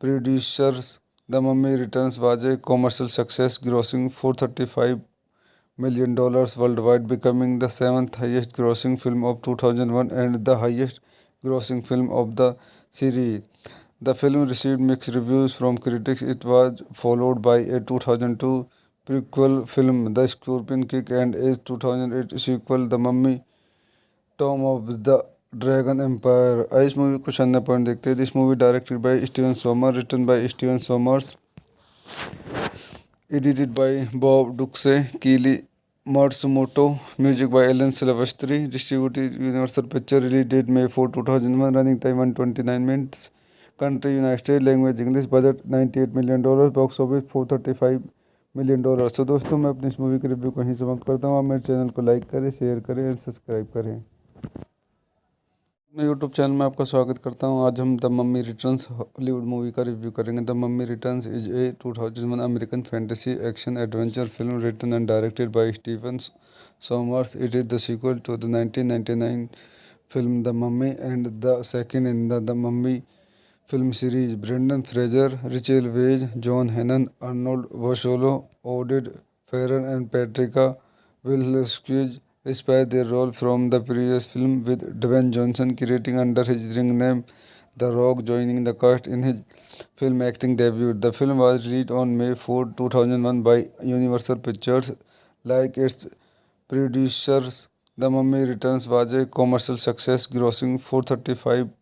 producers, The Mummy Returns was a commercial success, grossing $435 million worldwide, becoming the seventh highest grossing film of 2001 and the highest grossing film of the series. The film received mixed reviews from critics. It was followed by a 2002 prequel film, The Scorpion King, and a 2008 sequel, The Mummy Tomb of the Dragon Empire. इस movie को अन्य point देखते हैं। This movie directed by Steven Sommer, written by Steven Sommers, edited by Bob Duxe, Keely Matsumoto, music by Alan Silvestri, distributed Universal Pictures, release date May 4, 2001, running time 129 minutes, country United States, language English, budget $98 million, box office $435 million। तो दोस्तों, मैं अपनी इस movie के review को यहीं समाप्त करता हूँ। आप मेरे चैनल को लाइक करें, शेयर करें और सब्सक्राइब करें। मैं यूट्यूब चैनल में आपका स्वागत करता हूं। आज हम the Mummy Returns Hollywood movie का रिव्यू करेंगे। The Mummy Returns is a 2001 American fantasy action adventure film written and directed by Steven Sommers. It is the sequel to the 1999 film The Mummy and the second in the Mummy film series. Brendan Fraser, Rachel Weisz, John Hannon, Arnold Vosloo, Oded Feron and Patricia Wilson inspired their role from the previous film, with Dwayne Johnson creating under his ring name The Rock joining the cast in his film acting debut. The film was released on May 4, 2001 by Universal Pictures. Like its producers, The Mummy Returns was a commercial success, grossing $435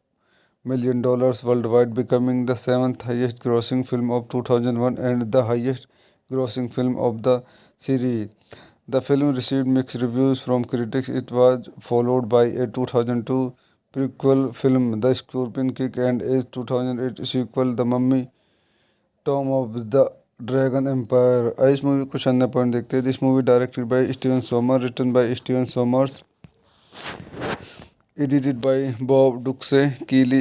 million worldwide, becoming the seventh highest grossing film of 2001 and the highest grossing film of the series. The film received mixed reviews from critics. It was followed by a 2002 prequel film, The Scorpion King, and a 2008 sequel, The Mummy Tomb of the Dragon Empire. इस movie कुछ अन्य point देखते हैं। This movie directed by Steven Sommer, written by Steven Sommers, edited by Bob Duxe, Keely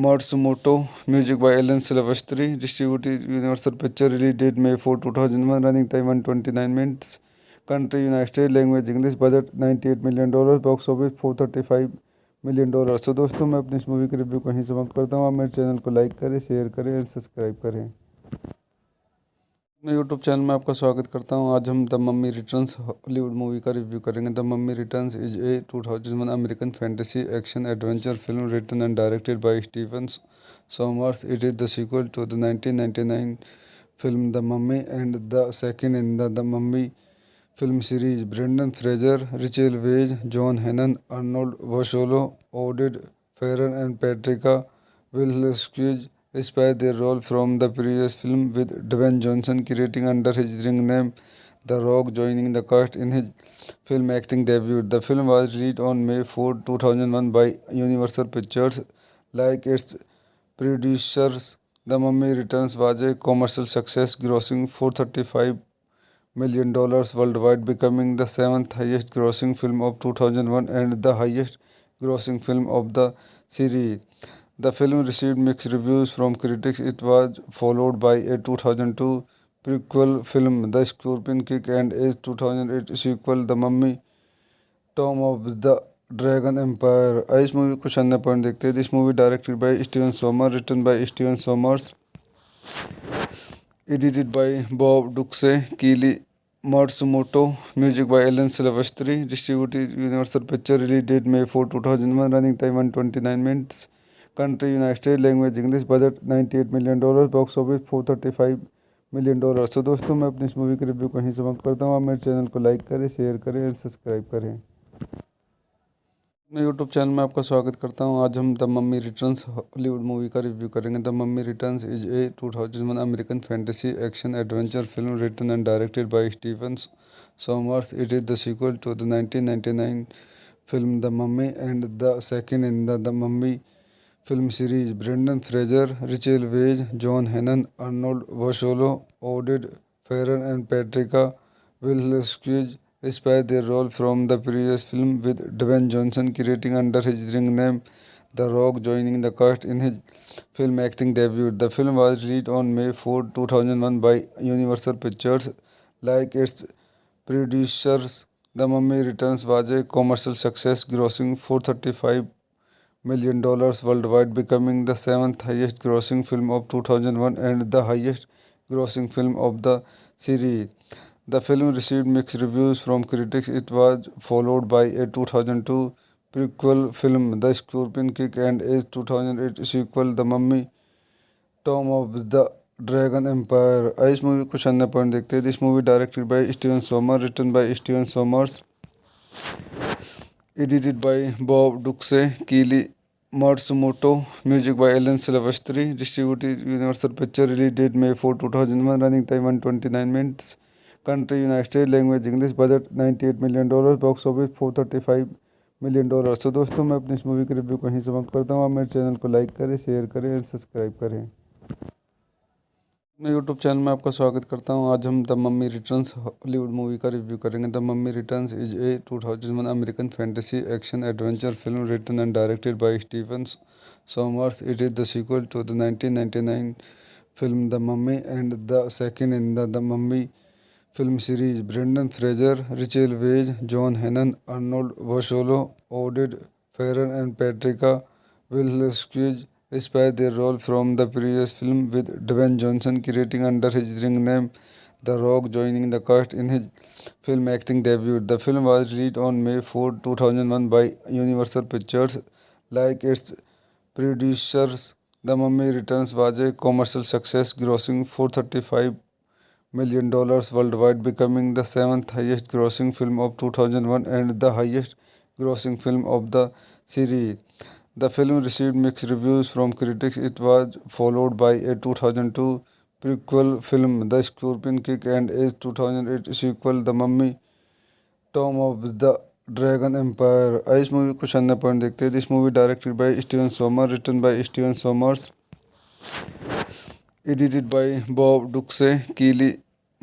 Matsumoto, music by Alan Silvestri, distributed Universal Pictures, release date May 4, 2001, running time 129 minutes, country United States, language English, budget $98 million, box office $435 million। तो दोस्तों मैं अपनी इस movie की review कहीं समाप्त करता हूँ। आप मेरे चैनल को लाइक करें, शेयर करें और सब्सक्राइब करें। मैं यूट्यूब चैनल में आपका स्वागत करता हूं। आज हम the Mummy Returns Hollywood movie का रिव्यू करेंगे। The Mummy Returns is a 2001 American fantasy action adventure film written and directed by Steven Sommers. It is the sequel to the 1999 film The Mummy and the second in the Mummy film series. Brendan Fraser, Rachel Weisz, John Hannon, Arnold Vosloo, Oded Feron and Patricia Wilson inspired their role from the previous film, with Dwayne Johnson creating under his ring name The Rock joining the cast in his film acting debut. The film was released on May 4, 2001 by Universal Pictures. Like its producers, The Mummy Returns was a commercial success, grossing $435 million worldwide, becoming the seventh highest grossing film of 2001 and the highest grossing film of the series. The film received mixed reviews from critics. It was followed by a 2002 prequel film, The Scorpion King, and a 2008 sequel, The Mummy Tomb of the Dragon Empire. इस movie कुछ अन्य point देखते हैं। This movie directed by Steven Sommer, written by Steven Sommers, edited by Bob Duxe, Keely Matsumoto, music by Alan Silvestri, distributed Universal Pictures, release date May 4, 2001, running time 129 minutes, country United States, language English, budget $98 million, box office $435 million। तो दोस्तों मैं अपनी इस movie की review कहीं समाप्त करता हूँ। आप मेरे चैनल को लाइक करें, शेयर करें और सब्सक्राइब करें। मैं यूट्यूब चैनल में आपका स्वागत करता हूं। आज हम the Mummy Returns Hollywood movie का रिव्यू करेंगे। The Mummy Returns is a 2001 American fantasy action adventure film written and directed by Steven Sommers. It is the sequel to the 1999 film The Mummy and the second in the Mummy film series. Brendan Fraser, Rachel Weisz, John Hannon, Arnold Vosloo, Oded Feron and Patricia Wilson inspired their role from the previous film, with Dwayne Johnson creating under his ring name The Rock joining the cast in his film acting debut. The film was released on May 4, 2001 by Universal Pictures. Like its producers, The Mummy Returns was a commercial success, grossing $435 million worldwide, becoming the seventh highest grossing film of 2001 and the highest grossing film of the series. The film received mixed reviews from critics. It was followed by a 2002 prequel film, The Scorpion King, and a 2008 sequel, The Mummy Tomb of the Dragon Empire. इस movie कुछ अन्य point देखते हैं। This movie directed by Steven Sommer, written by Steven Sommers, edited by Bob Duxe, Keely Matsumoto, music by Alan Silvestri, distributed Universal Pictures, release date May 4, 2001, running time 129 minutes, country United States, language English, budget $98 million, box office $435 million। तो दोस्तों मैं अपनी इस movie की review कहीं समाप्त करता हूँ। आप मेरे चैनल को लाइक करें, शेयर करें और सब्सक्राइब करें। मैं यूट्यूब चैनल में आपका स्वागत करता हूं। आज हम the Mummy Returns Hollywood movie का रिव्यू करेंगे। The Mummy Returns is a 2001 American fantasy action adventure film written and directed by Steven Sommers. It is the sequel to the 1999 film The Mummy and the second in the Mummy film series. Brendan Fraser, Rachel Weisz, John Hannon, Arnold Vosloo, Oded Feron and Patricia Wilskis inspired their role from the previous film, with Dwayne Johnson creating under his ring name The Rock joining the cast in his film acting debut. The film was released on May 4, 2001 by Universal Pictures. Like its producers, The Mummy Returns was a commercial success, grossing $435 million worldwide, becoming the seventh highest grossing film of 2001 and the highest grossing film of the series. The film received mixed reviews from critics. It was followed by a 2002 prequel film, The Scorpion King, and a 2008 sequel, The Mummy Tomb of the Dragon Empire. इस movie कुछ अन्य point देखते हैं। This movie directed by Steven Sommer, written by Steven Sommers, edited by Bob Duxe, Keely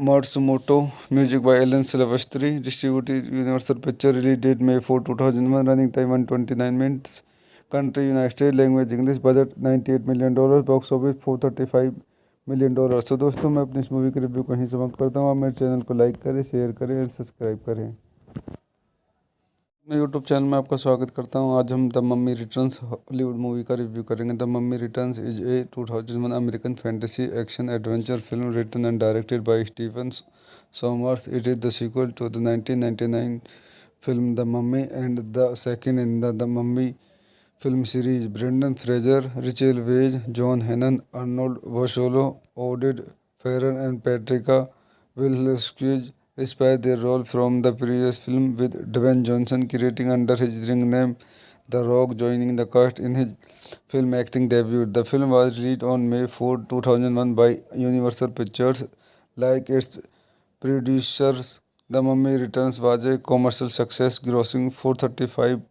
Matsumoto, music by Alan Silvestri, distributed Universal Pictures, release date May 4, 2001, running time 129 minutes, country United States, language English, budget $98 million, box office $435 million। तो दोस्तों, मैं अपनी इस movie के review को यहीं समाप्त करता हूँ। आप मेरे चैनल को लाइक करें, शेयर करें और सब्सक्राइब करें। मैं यूट्यूब चैनल में आपका स्वागत करता हूं। आज हम the Mummy Returns Hollywood movie का रिव्यू करेंगे। The Mummy Returns is a 2001 American fantasy action adventure film written and directed by Steven Sommers. It is the sequel to the 1999 film The Mummy and the second in the Mummy film series. Brendan Fraser, Rachel Weisz, John Hannon, Arnold Vosloo, Oded Feron and Patricia Wilskis inspired their role from the previous film, with Dwayne Johnson creating under his ring name The Rock joining the cast in his film acting debut. The film was released on May 4, 2001 by Universal Pictures. Like its producers, The Mummy Returns was a commercial success, grossing $435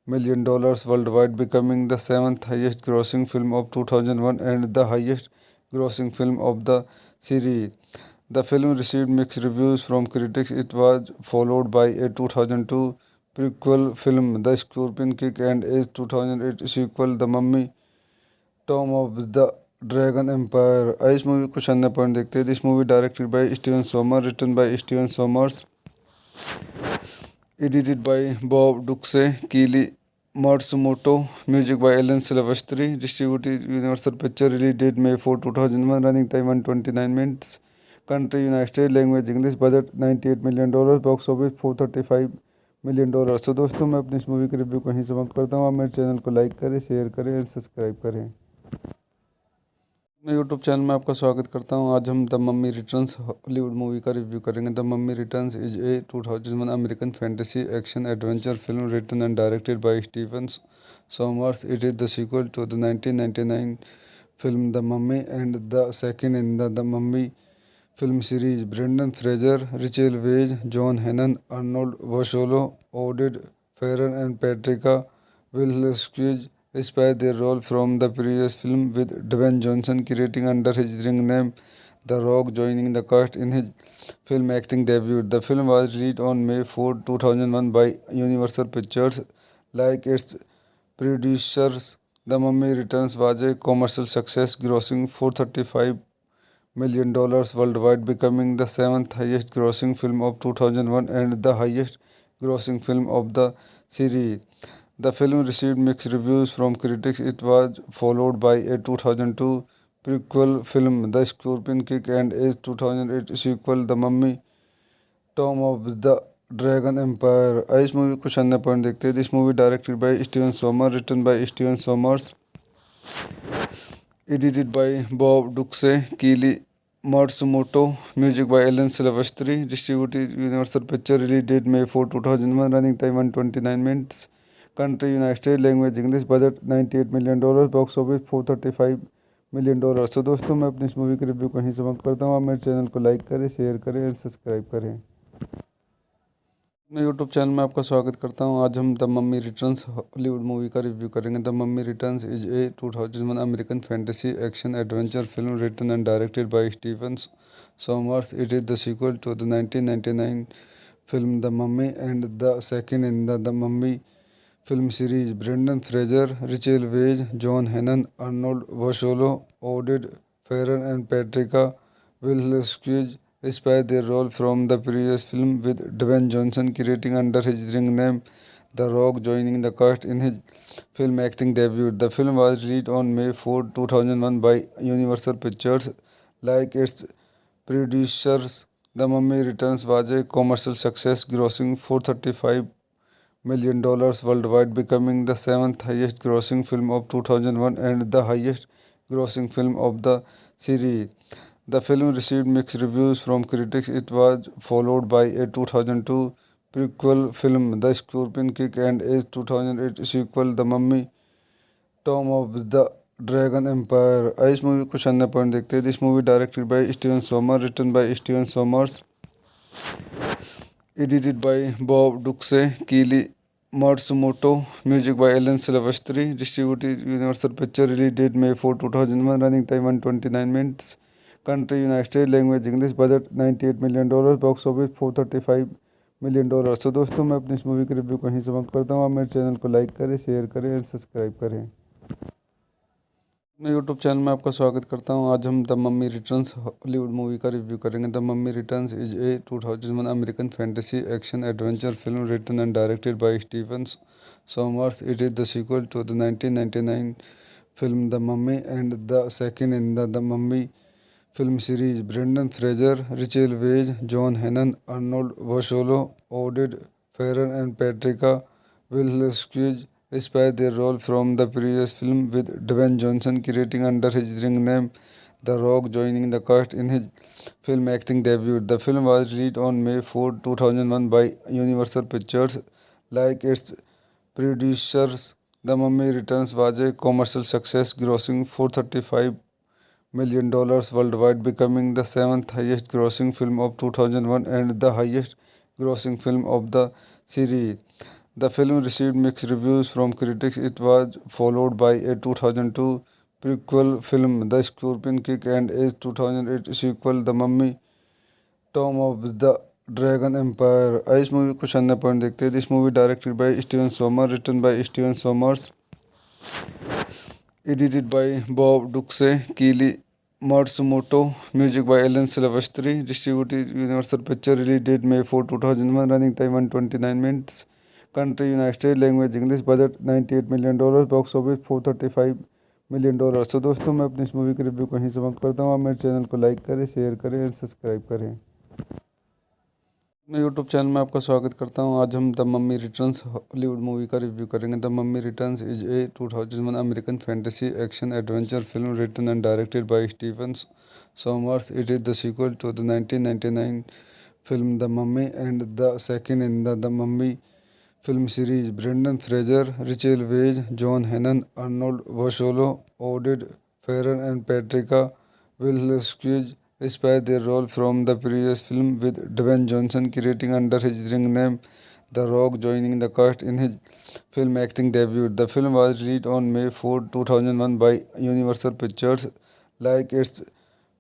million worldwide, becoming the seventh highest grossing film of 2001 and the highest grossing film of the series. The film received mixed reviews from critics. It was followed by a 2002 prequel film, The Scorpion King, and a 2008 sequel, The Mummy Tomb of the Dragon Empire. इस movie कुछ अन्य point देखते हैं। This movie directed by Steven Sommer, written by Steven Sommers, edited by Bob Duxe, Keely Matsumoto, music by Alan Silvestri, distributed Universal Pictures, release date May 4, 2001, running time 129 minutes, country United States, language English, budget $98 million, box office $435 million। तो दोस्तों, मैं अपनी इस movie के review को यहीं समाप्त करता हूँ। आप मेरे चैनल को लाइक करें, शेयर करें और सब्सक्राइब करें। मैं यूट्यूब चैनल में आपका स्वागत करता हूं। आज हम the Mummy Returns Hollywood movie का रिव्यू करेंगे। The Mummy Returns is a 2001 American fantasy action adventure film written and directed by Steven Sommers. It is the sequel to the 1999 film The Mummy and the second in the Mummy film series. Brendan Fraser, Rachel Weisz, John Hannon, Arnold Vosloo, Oded Feron and Patricia Wilskis inspired their role from the previous film, with Dwayne Johnson creating under his ring name The Rock joining the cast in his film acting debut. The film was released on May 4, 2001 by Universal Pictures. Like its producers, The Mummy Returns was a commercial success, grossing $435 million worldwide, becoming the seventh highest grossing film of 2001 and the highest grossing film of the series. The film received mixed reviews from critics. It was followed by a 2002 prequel film, The Scorpion King, and a 2008 sequel, The Mummy Tomb of the Dragon Empire. इस movie कुछ अन्य point देखते हैं। This movie directed by Steven Sommer, written by Steven Sommers, edited by Bob Duxe, Keely Matsumoto, music by Alan Silvestri, distributed Universal Pictures, release date May 4, 2001, running time 129 minutes, country United States, language English, budget $98 million, box office $435 million। तो दोस्तों, मैं अपनी इस movie के review को यहीं समाप्त करता हूँ। आप मेरे चैनल को लाइक करें, शेयर करें और सब्सक्राइब करें। मैं यूट्यूब चैनल में आपका स्वागत करता हूं। आज हम the Mummy Returns Hollywood movie का रिव्यू करेंगे। The Mummy Returns is a 2001 American fantasy action adventure film written and directed by Steven Sommers. It is the sequel to the 1999 film The Mummy and the second in the Mummy film series. Brendan Fraser, Rachel Weisz, John Hannon, Arnold Vosloo, Oded Feron and Patricia Wilskis reprise their role from the previous film, with Dwayne Johnson creating under his ring name The Rock joining the cast in his film acting debut. The film was released on May 4, 2001 by Universal Pictures. Like its producers, The Mummy Returns was a commercial success, grossing $435 million worldwide, becoming the seventh highest grossing film of 2001 and the highest grossing film of the series. The film received mixed reviews from critics. It was followed by a 2002 prequel film, The Scorpion King, and a 2008 sequel, The Mummy Tomb of the Dragon Empire. इस movie को कुछ अन्य point देखते हैं। This movie directed by Steven Sommer, written by Steven Sommers, edited by Bob Ducsay, Kelly Matsumoto, music by Alan Silvestri, distributed Universal picture, release date May 4, 2001, running time 129 minutes, country United State, language English, budget $98 million, box office $435 million. तो दोस्तों, मैं अपनी इस movie के review कहीं समाप्त करता हूँ। आप मेरे चैनल को लाइक करें, शेयर करें और सब्सक्राइब करें। मैं यूट्यूब चैनल में आपका स्वागत करता हूं। आज हम the Mummy Returns Hollywood movie का रिव्यू करेंगे। The Mummy Returns is a 2001 American fantasy action adventure film written and directed by Steven Sommers. It is the sequel to the 1999 film The Mummy and the second in the Mummy film series. Brendan Fraser, Rachel Weisz, John Hannon, Arnold Vosloo, Oded Feron and Patricia Wilskis reprise their role from the previous film, with Dwayne Johnson creating under his ring name The Rock joining the cast in his film acting debut. The film was released on May 4, 2001 by Universal Pictures. Like its producers, The Mummy Returns was a commercial success, grossing $435 million worldwide, becoming the seventh highest grossing film of 2001 and the highest grossing film of the series. The film received mixed reviews from critics. It was followed by a 2002 prequel film, The Scorpion King, and a 2008 sequel, The Mummy Tomb of the Dragon Empire. इस movie को कुछ अन्य point देखते हैं। This movie directed by Steven Sommer, written by Steven Sommers, edited by Bob Ducsay, Kelly Matsumoto, music by Alan Silvestri, distributed Universal picture, release date May 4, 2001, running time 129 minutes, country United State, language English, budget $98 million, box office $435 million. तो दोस्तों, मैं अपनी इस movie के review कहीं समाप्त करता हूँ। आप मेरे चैनल को लाइक करें, शेयर करें और सब्सक्राइब करें। मैं यूट्यूब चैनल में आपका स्वागत करता हूं। आज हम the Mummy Returns Hollywood movie का रिव्यू करेंगे। The Mummy Returns is a 2001 American fantasy action adventure film written and directed by Steven Sommers. It is the sequel to the 1999 film The Mummy and the second in the Mummy film series. Brendan Fraser, Rachel Weisz, John Hannon, Arnold Vosloo, Oded Feron and Patricia Wilskis reprise their role from the previous film, with Dwayne Johnson creating under his ring name The Rock joining the cast in his film acting debut. The film was released on May 4, 2001 by Universal Pictures. Like its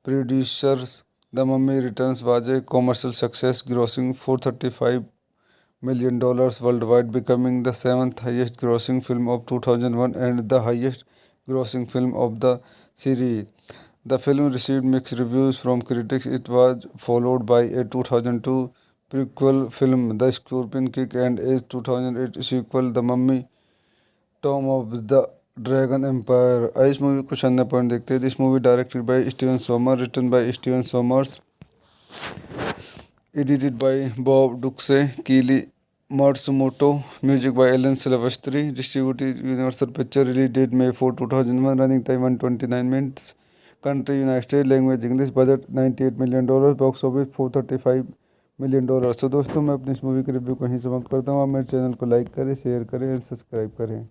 producers, The Mummy Returns was a commercial success, grossing $435 million worldwide, becoming the seventh highest grossing film of 2001 and the highest grossing film of the series. The film received mixed reviews from critics. It was followed by a 2002 prequel film, The Scorpion King, and a 2008 sequel, The Mummy Tomb of the Dragon Empire. इस movie को कुछ अन्य point देखते हैं। This movie directed by Steven Sommer, written by Steven Sommers, edited by Bob Ducsay, Kelly Matsumoto, music by Alan Silvestri, distributed Universal picture, release date May 4, 2001, running time 129 minutes, country United State, language English, budget $98 million, box office $435 million. तो दोस्तों, मैं अपनी इस movie के review कहीं समाप्त करता हूँ। आप मेरे चैनल को लाइक करें, शेयर करें और सब्सक्राइब करें।